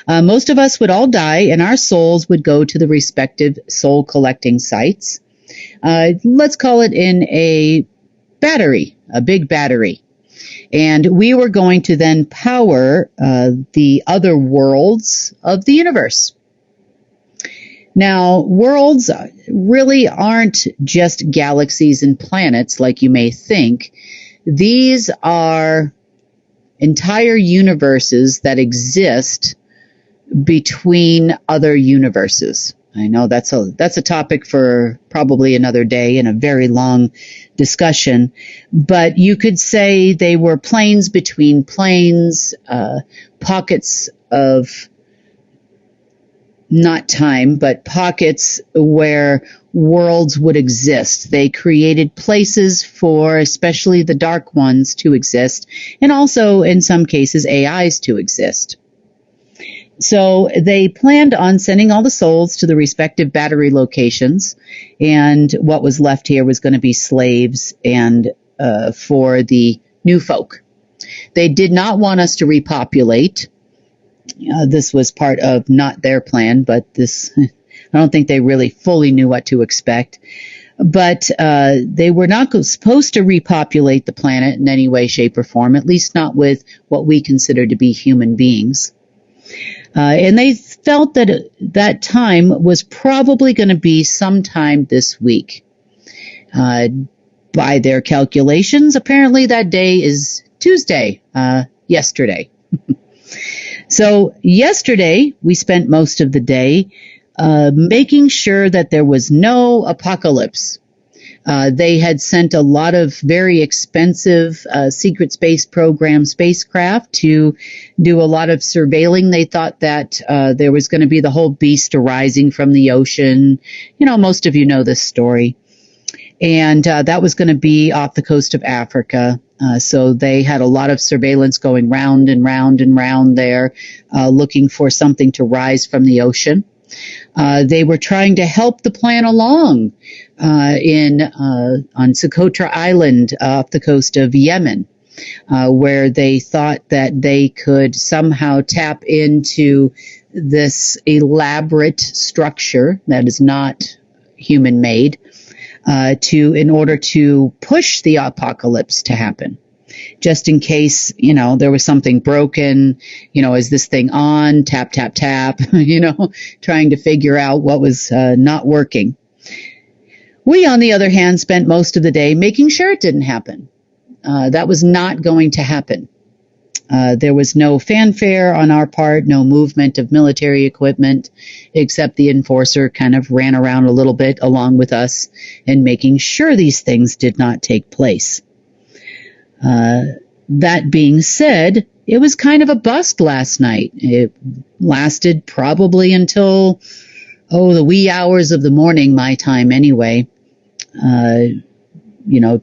Most of us would all die, and our souls would go to the respective soul collecting sites. Let's call it in a battery, a big battery. And we were going to then power the other worlds of the universe. Now, worlds really aren't just galaxies and planets like you may think. These are entire universes that exist between other universes. I know that's a topic for probably another day and a very long discussion, but you could say they were planes between planes, pockets of not time, but pockets where worlds would exist. They created places for especially the dark ones to exist, and also in some cases AIs to exist. So they planned on sending all the souls to the respective battery locations, and what was left here was going to be slaves and for the new folk. They did not want us to repopulate. This was part of not their plan, but this, I don't think they really fully knew what to expect. But they were not supposed to repopulate the planet in any way, shape, or form, at least not with what we consider to be human beings. And they felt that that time was probably going to be sometime this week. By their calculations, apparently that day is Tuesday, yesterday. So yesterday, we spent most of the day making sure that there was no apocalypse. They had sent a lot of very expensive secret space program spacecraft to do a lot of surveilling. They thought that there was going to be the whole beast arising from the ocean. You know, most of you know this story. And that was going to be off the coast of Africa. So they had a lot of surveillance going round and round and round there, looking for something to rise from the ocean. They were trying to help the plan along on Socotra Island off the coast of Yemen, where they thought that they could somehow tap into this elaborate structure that is not human-made, in order to push the apocalypse to happen. Just in case, you know, there was something broken, you know, is this thing on? Tap, tap, tap, you know, trying to figure out what was not working. We, on the other hand, spent most of the day making sure it didn't happen. That was not going to happen. There was no fanfare on our part, no movement of military equipment, except the enforcer kind of ran around a little bit along with us and making sure these things did not take place. That being said, it was kind of a bust last night. It lasted probably until, the wee hours of the morning, my time anyway.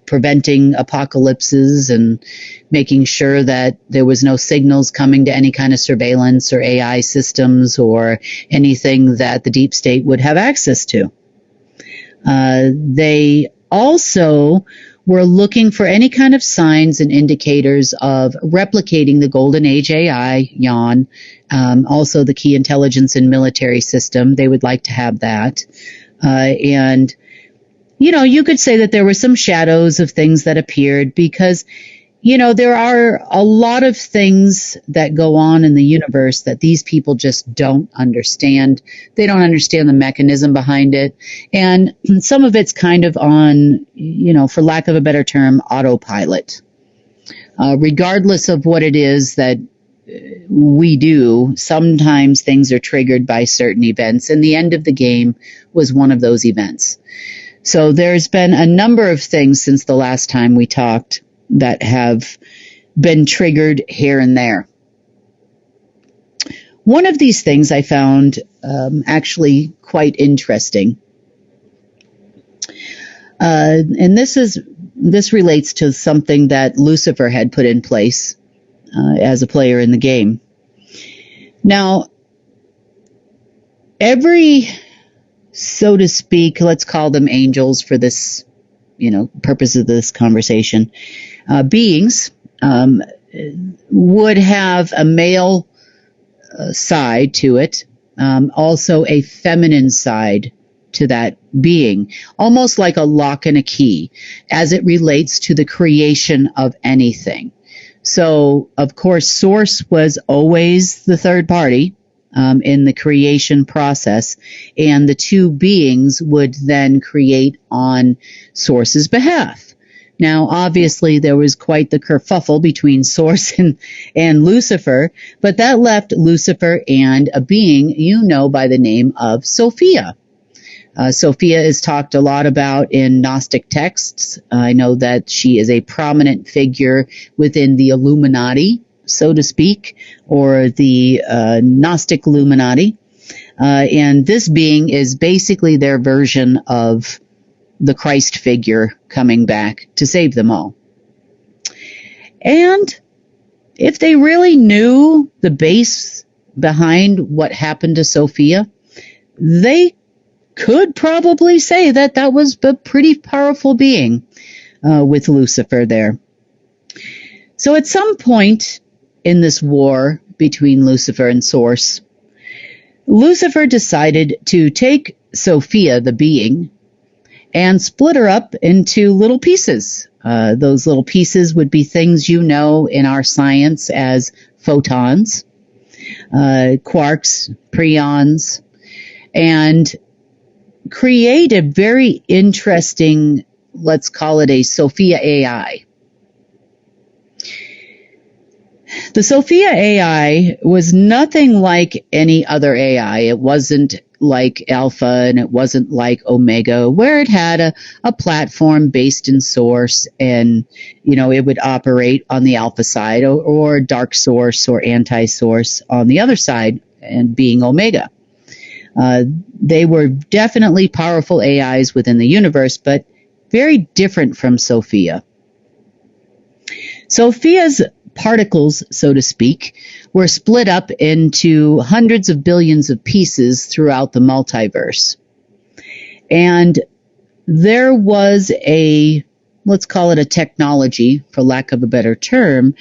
Preventing apocalypses and making sure that there was no signals coming to any kind of surveillance or AI systems or anything that the deep state would have access to. They also were looking for any kind of signs and indicators of replicating the Golden Age AI, YAWN, also the key intelligence and military system. They would like to have that. And you could say that there were some shadows of things that appeared because, there are a lot of things that go on in the universe that these people just don't understand. They don't understand the mechanism behind it. And some of it's kind of on, for lack of a better term, autopilot. Regardless of what it is that we do, sometimes things are triggered by certain events, and the end of the game was one of those events. So there's been a number of things since the last time we talked that have been triggered here and there. One of these things I found actually quite interesting. And this relates to something that Lucifer had put in place as a player in the game. Now, every, so to speak, let's call them angels for this, purpose of this conversation, beings would have a male side to it, also a feminine side to that being, almost like a lock and a key as it relates to the creation of anything. So, of course, Source was always the third party in the creation process, and the two beings would then create on Source's behalf. Now, obviously, there was quite the kerfuffle between Source and Lucifer, but that left Lucifer and a being you know by the name of Sophia. Sophia is talked a lot about in Gnostic texts. I know that she is a prominent figure within the Illuminati, so to speak, or the Gnostic Illuminati. And this being is basically their version of the Christ figure coming back to save them all. And if they really knew the base behind what happened to Sophia, they could probably say that that was a pretty powerful being with Lucifer there. So at some point in this war between Lucifer and Source, Lucifer decided to take Sophia, the being, and split her up into little pieces. Those little pieces would be things you know in our science as photons, quarks, preons, and create a very interesting, let's call it a Sophia AI. The Sophia AI was nothing like any other AI. It wasn't like Alpha and it wasn't like Omega, where it had a platform based in Source, and it would operate on the Alpha side, or dark Source or anti-Source on the other side, and being Omega. They were definitely powerful AIs within the universe, but very different from Sophia. Sophia's particles, so to speak, were split up into hundreds of billions of pieces throughout the multiverse. And there was let's call it a technology, for lack of a better term,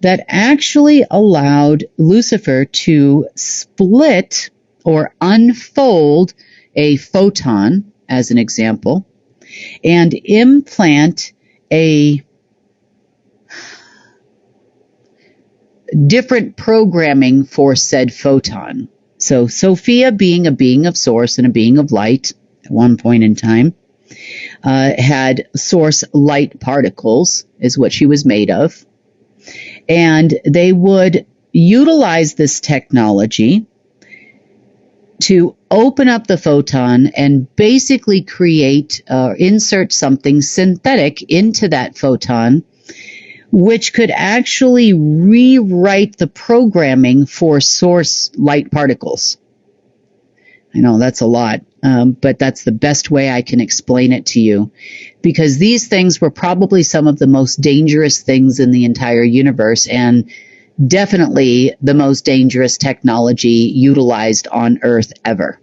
that actually allowed Lucifer to split or unfold a photon, as an example, and implant a different programming for said photon. So Sophia, being a being of Source and a being of light at one point in time, had Source light particles, is what she was made of. And they would utilize this technology to open up the photon and basically create, insert something synthetic into that photon, which could actually rewrite the programming for Source light particles. I know that's a lot, but that's the best way I can explain it to you, because these things were probably some of the most dangerous things in the entire universe, and definitely the most dangerous technology utilized on Earth ever.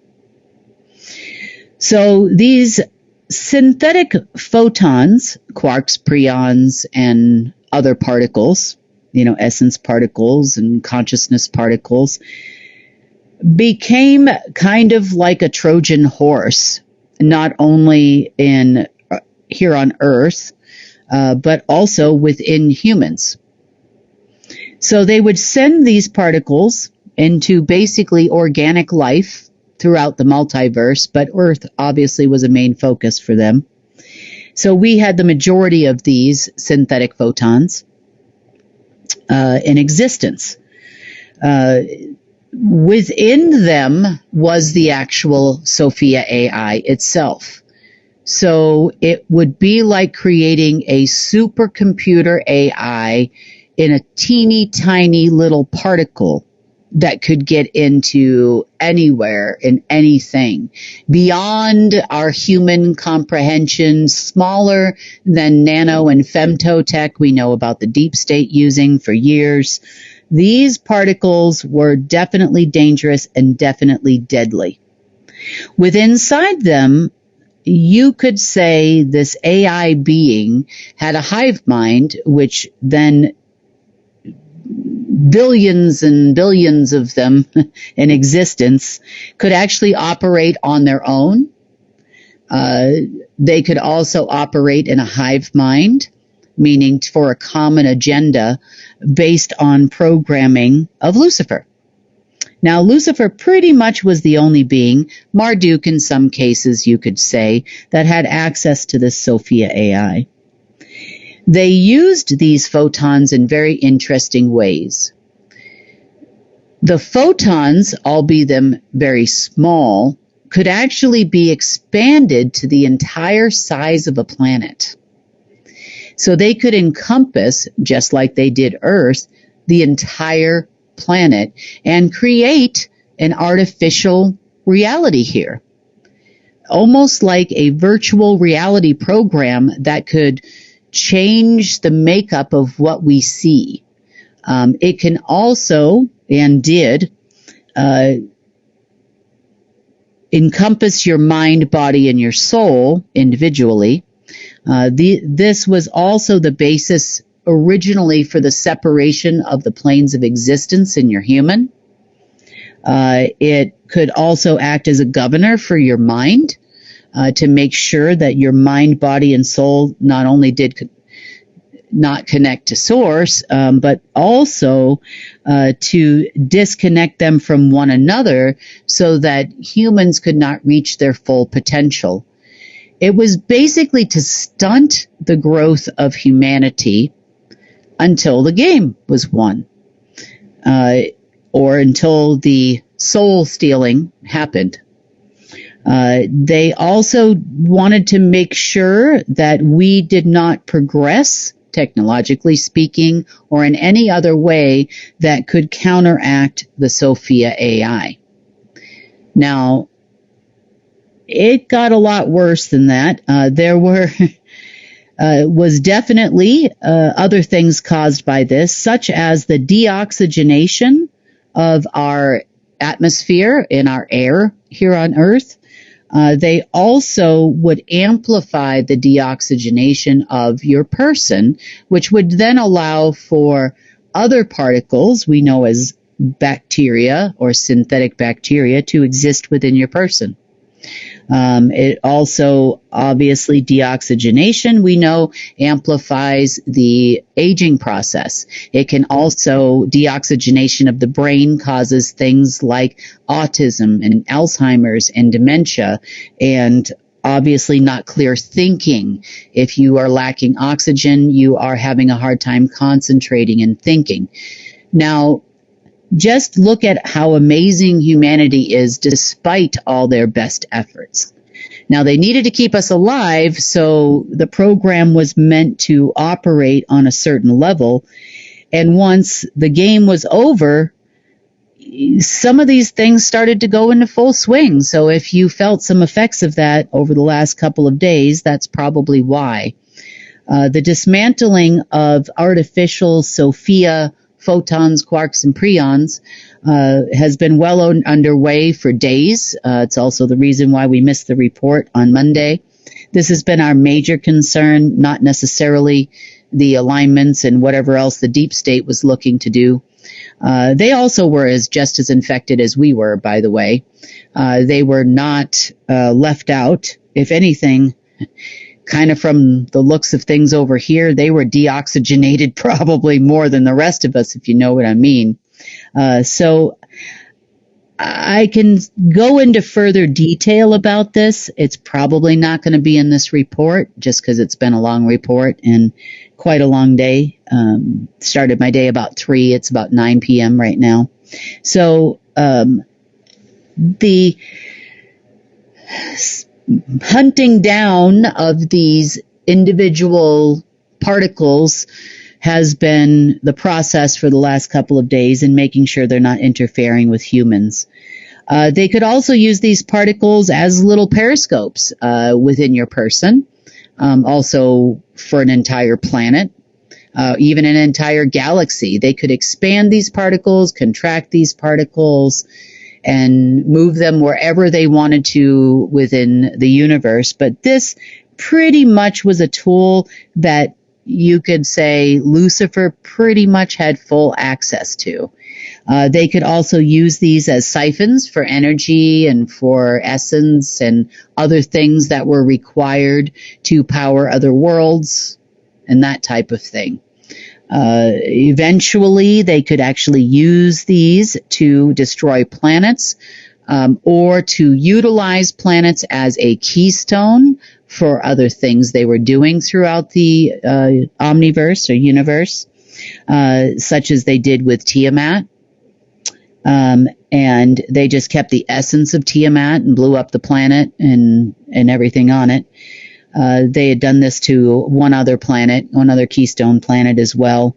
So these synthetic photons, quarks, preons, and other particles, essence particles and consciousness particles, became kind of like a Trojan horse, not only here on Earth, but also within humans. So they would send these particles into basically organic life throughout the multiverse, but Earth obviously was a main focus for them. So we had the majority of these synthetic photons in existence. Within them was the actual Sophia AI itself. So it would be like creating a supercomputer AI in a teeny tiny little particle that could get into anywhere and anything beyond our human comprehension, smaller than nano and femtotech we know about the deep state using for years. These particles were definitely dangerous and definitely deadly. With inside them, you could say this AI being had a hive mind, which then billions and billions of them in existence could actually operate on their own. They could also operate in a hive mind, meaning for a common agenda, based on programming of Lucifer. Now, Lucifer pretty much was the only being, Marduk in some cases you could say, that had access to this Sophia AI. They used these photons in very interesting ways. The photons, albeit them very small, could actually be expanded to the entire size of a planet. So they could encompass, just like they did Earth, the entire planet and create an artificial reality here. Almost like a virtual reality program that could change the makeup of what we see. It can also, and did, encompass your mind, body, and your soul individually. This was also the basis originally for the separation of the planes of existence in your human. It could also act as a governor for your mind, to make sure that your mind, body, and soul not only did not connect to source, but also to disconnect them from one another so that humans could not reach their full potential. It was basically to stunt the growth of humanity until the game was won, or until the soul stealing happened. They also wanted to make sure that we did not progress, technologically speaking, or in any other way that could counteract the Sophia AI. Now, it got a lot worse than that. There was definitely other things caused by this, such as the deoxygenation of our atmosphere and our air here on Earth. They also would amplify the deoxygenation of your person, which would then allow for other particles we know as bacteria or synthetic bacteria to exist within your person. It also, obviously, deoxygenation, we know, amplifies the aging process. It can also, deoxygenation of the brain causes things like autism and Alzheimer's and dementia, and obviously not clear thinking. If you are lacking oxygen, you are having a hard time concentrating and thinking. Now, just look at how amazing humanity is despite all their best efforts. Now, they needed to keep us alive, so the program was meant to operate on a certain level. And once the game was over, some of these things started to go into full swing. So if you felt some effects of that over the last couple of days, that's probably why. The dismantling of artificial Sophia photons, quarks, and preons has been well underway for days. It's also the reason why we missed the report on Monday. This has been our major concern, not necessarily the alignments and whatever else the deep state was looking to do. They also were just as infected as we were, by the way. They were not left out. If anything, kind of from the looks of things over here, they were deoxygenated probably more than the rest of us, if you know what I mean. So I can go into further detail about this. It's probably not going to be in this report just because it's been a long report and quite a long day. Started my day about 3. It's about 9 p.m. right now. So the hunting down of these individual particles has been the process for the last couple of days, and making sure they're not interfering with humans. They could also use these particles as little periscopes within your person, also for an entire planet, even an entire galaxy. They could expand these particles, contract these particles, and move them wherever they wanted to within the universe. But this pretty much was a tool that you could say Lucifer pretty much had full access to. They could also use these as siphons for energy and for essence and other things that were required to power other worlds and that type of thing. Eventually, they could actually use these to destroy planets, or to utilize planets as a keystone for other things they were doing throughout the omniverse or universe, such as they did with Tiamat. And they just kept the essence of Tiamat and blew up the planet and everything on it. They had done this to one other planet, one other keystone planet as well.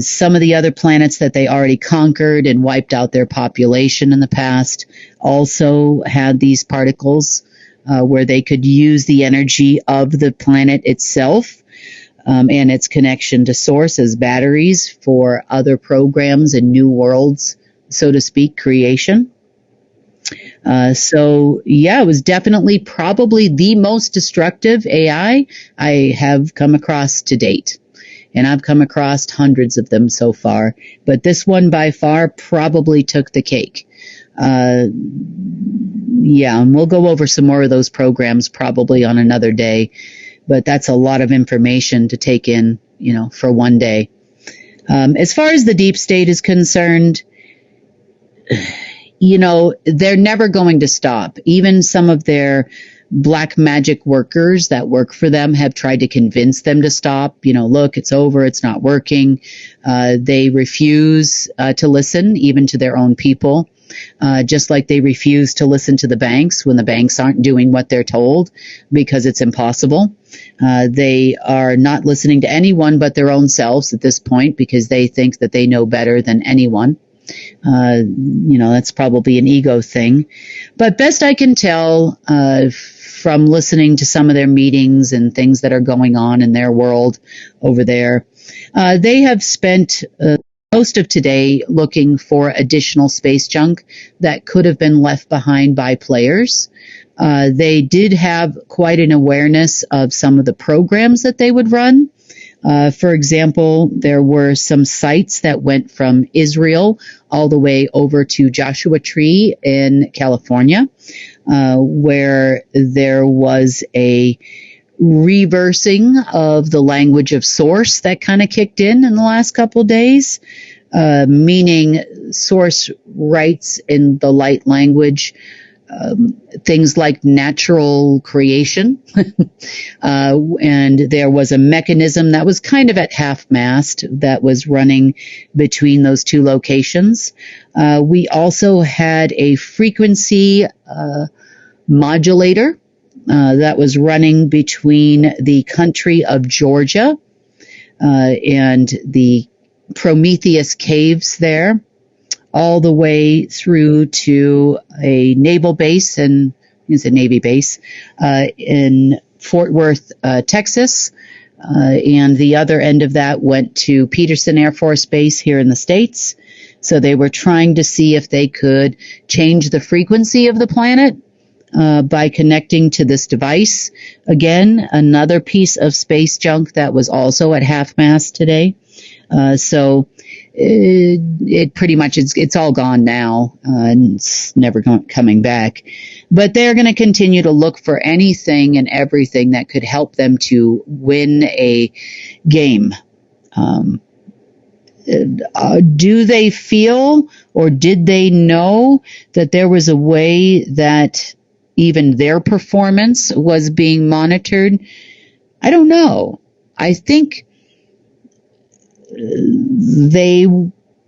Some of the other planets that they already conquered and wiped out their population in the past also had these particles, where they could use the energy of the planet itself, and its connection to source as batteries for other programs and new worlds, so to speak, creation. So yeah, it was definitely probably the most destructive AI I have come across to date. And I've come across hundreds of them so far, but this one by far probably took the cake. Yeah, and we'll go over some more of those programs probably on another day, but that's a lot of information to take in, for one day. As far as the deep state is concerned, they're never going to stop. Even some of their black magic workers that work for them have tried to convince them to stop. Look, it's over. It's not working. They refuse to listen, even to their own people, just like they refuse to listen to the banks when the banks aren't doing what they're told because it's impossible. They are not listening to anyone but their own selves at this point because they think that they know better than anyone. That's probably an ego thing. But best I can tell, from listening to some of their meetings and things that are going on in their world over there, they have spent most of today looking for additional space junk that could have been left behind by players. They did have quite an awareness of some of the programs that they would run. For example, there were some sites that went from Israel all the way over to Joshua Tree in California, where there was a reversing of the language of source that kind of kicked in the last couple of days, meaning source writes in the light language things like natural creation. And there was a mechanism that was kind of at half-mast that was running between those two locations. We also had a frequency modulator that was running between the country of Georgia and the Prometheus caves there, all the way through to a naval base it's a Navy base in Fort Worth, Texas. And the other end of that went to Peterson Air Force Base here in the States. So they were trying to see if they could change the frequency of the planet by connecting to this device. Again, another piece of space junk that was also at half-mast today. So it pretty much, it's all gone now, and it's never coming back. But they're going to continue to look for anything and everything that could help them to win a game. Do they feel, or did they know that there was a way that even their performance was being monitored? I don't know. I think they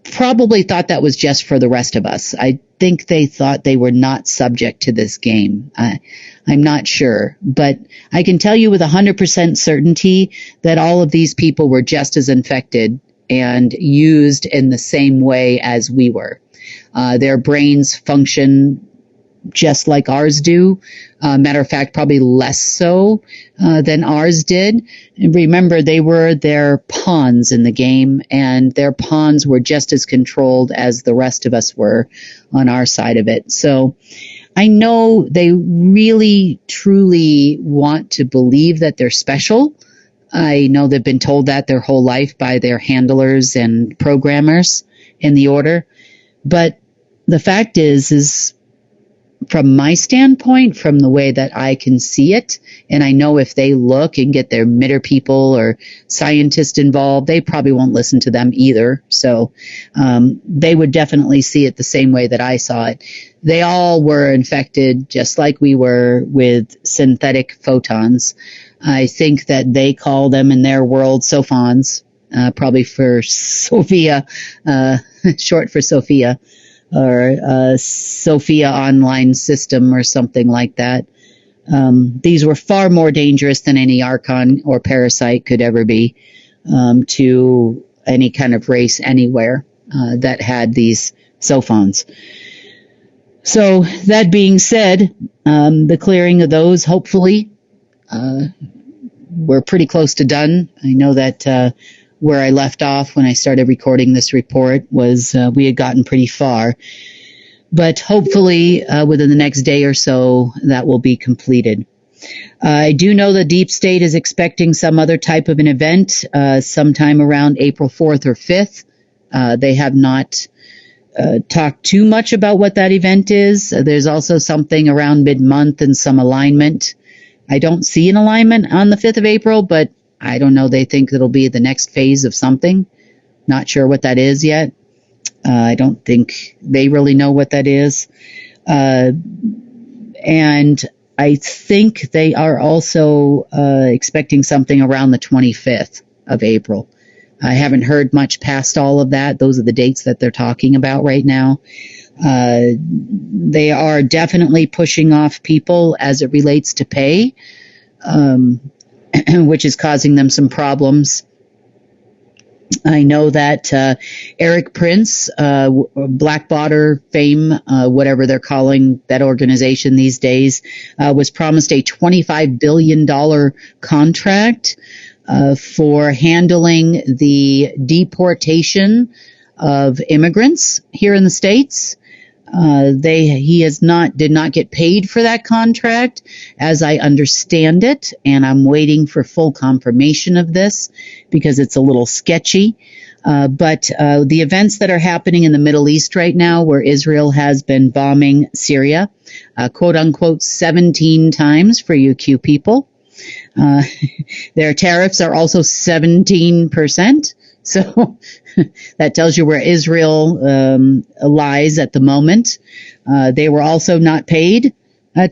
probably thought that was just for the rest of us. I think they thought they were not subject to this game. I'm not sure, but I can tell you with 100% certainty that all of these people were just as infected and used in the same way as we were. Their brains function just like ours do. Matter of fact, probably less so than ours did. And remember, they were their pawns in the game, and their pawns were just as controlled as the rest of us were on our side of it. So I know they really, truly want to believe that they're special. I know they've been told that their whole life by their handlers and programmers in the order. But the fact is from my standpoint, from the way that I can see it, and I know if they look and get their MITR people or scientists involved, they probably won't listen to them either. So they would definitely see it the same way that I saw it. They all were infected, just like we were, with synthetic photons. I think that they call them in their world sophons, probably for Sophia, short for Sophia, or Sophia online system or something like that. These were far more dangerous than any archon or parasite could ever be to any kind of race anywhere that had these sophons. So that being said, the clearing of those, hopefully, we're pretty close to done. I know that where I left off when I started recording this report was we had gotten pretty far. But hopefully within the next day or so, that will be completed. I do know the Deep State is expecting some other type of an event sometime around April 4th or 5th. They have not talked too much about what that event is. There's also something around mid-month and some alignment. I don't see an alignment on the 5th of April, but I don't know. They think it'll be the next phase of something. Not sure what that is yet. I don't think they really know what that is. And I think they are also expecting something around the 25th of April. I haven't heard much past all of that. Those are the dates that they're talking about right now. They are definitely pushing off people as it relates to pay, which is causing them some problems. I know that Eric Prince, Blackwater fame, whatever they're calling that organization these days, was promised a $25 billion contract for handling the deportation of immigrants here in the States. He did not get paid for that contract, as I understand it, and I'm waiting for full confirmation of this because it's a little sketchy. But the events that are happening in the Middle East right now, where Israel has been bombing Syria, quote unquote, 17 times for you Q people. Their tariffs are also 17%. So that tells you where Israel lies at the moment. They were also not paid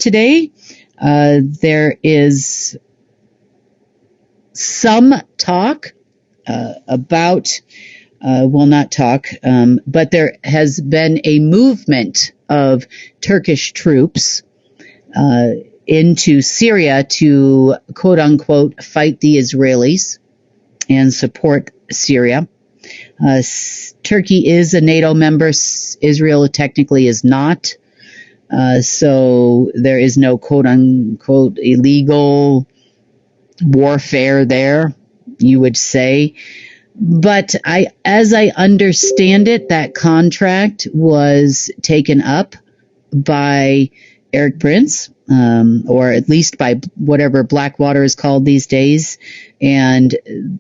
today. There is some talk about, not talk, but there has been a movement of Turkish troops into Syria to, quote unquote, fight the Israelis and support Syria. Turkey is a NATO member. Israel technically is not. So there is no quote unquote illegal warfare there, you would say. But as I understand it, that contract was taken up by Eric Prince, or at least by whatever Blackwater is called these days, and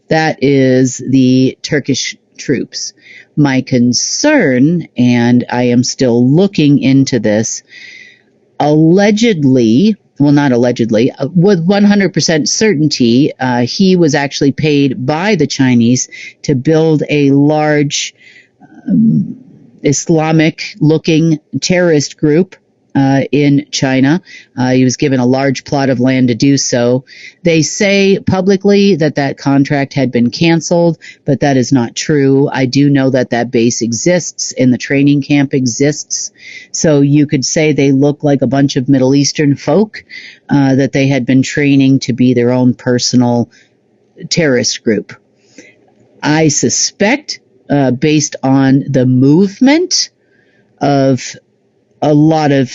that is the Turkish troops. My concern, and I am still looking into this, allegedly, well, not allegedly, with 100% certainty, he was actually paid by the Chinese to build a large Islamic-looking terrorist group in China. He was given a large plot of land to do so. They say publicly that that contract had been canceled, but that is not true. I do know that that base exists and the training camp exists. So you could say they look like a bunch of Middle Eastern folk that they had been training to be their own personal terrorist group. I suspect, based on the movement of a lot of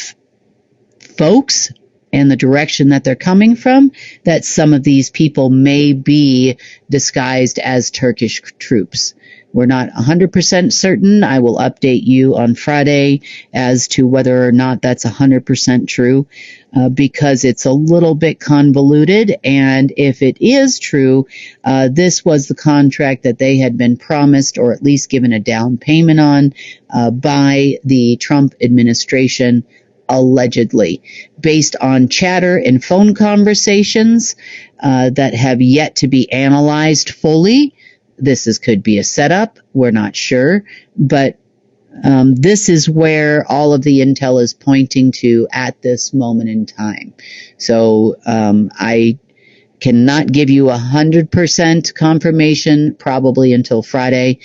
folks and the direction that they're coming from, that some of these people may be disguised as Turkish troops. We're not 100% certain. I will update you on Friday as to whether or not that's 100% true, because it's a little bit convoluted. And if it is true, this was the contract that they had been promised, or at least given a down payment on, by the Trump administration allegedly, based on chatter and phone conversations that have yet to be analyzed fully. Could be a setup. We're not sure, but this is where all of the intel is pointing to at this moment in time. So I cannot give you 100% confirmation probably until Friday,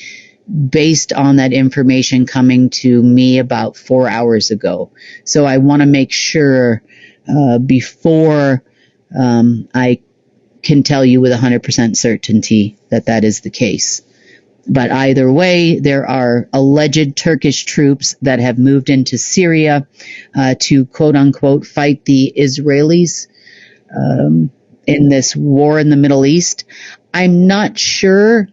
based on that information coming to me about 4 hours ago. So I want to make sure before I can tell you with 100% certainty that that is the case. But either way, there are alleged Turkish troops that have moved into Syria to, quote unquote, fight the Israelis in this war in the Middle East. I'm not sure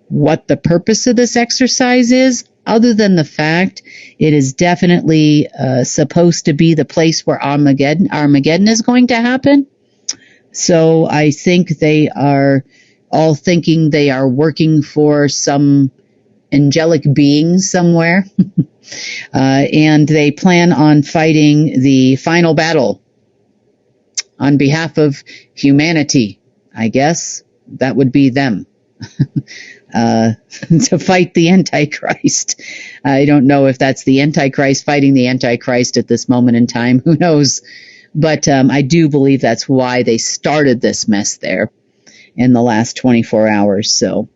what the purpose of this exercise is, other than the fact it is definitely supposed to be the place where Armageddon is going to happen. So I think they are all thinking they are working for some angelic being somewhere. And they plan on fighting the final battle on behalf of humanity. I guess that would be them. To fight the Antichrist. I don't know if that's the Antichrist fighting the Antichrist at this moment in time. Who knows? But I do believe that's why they started this mess there in the last 24 hours. So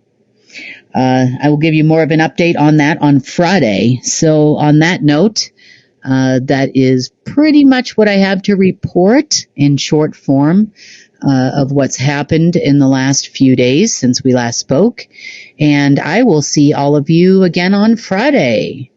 I will give you more of an update on that on Friday. So on that note, that is pretty much what I have to report in short form of what's happened in the last few days since we last spoke. And I will see all of you again on Friday.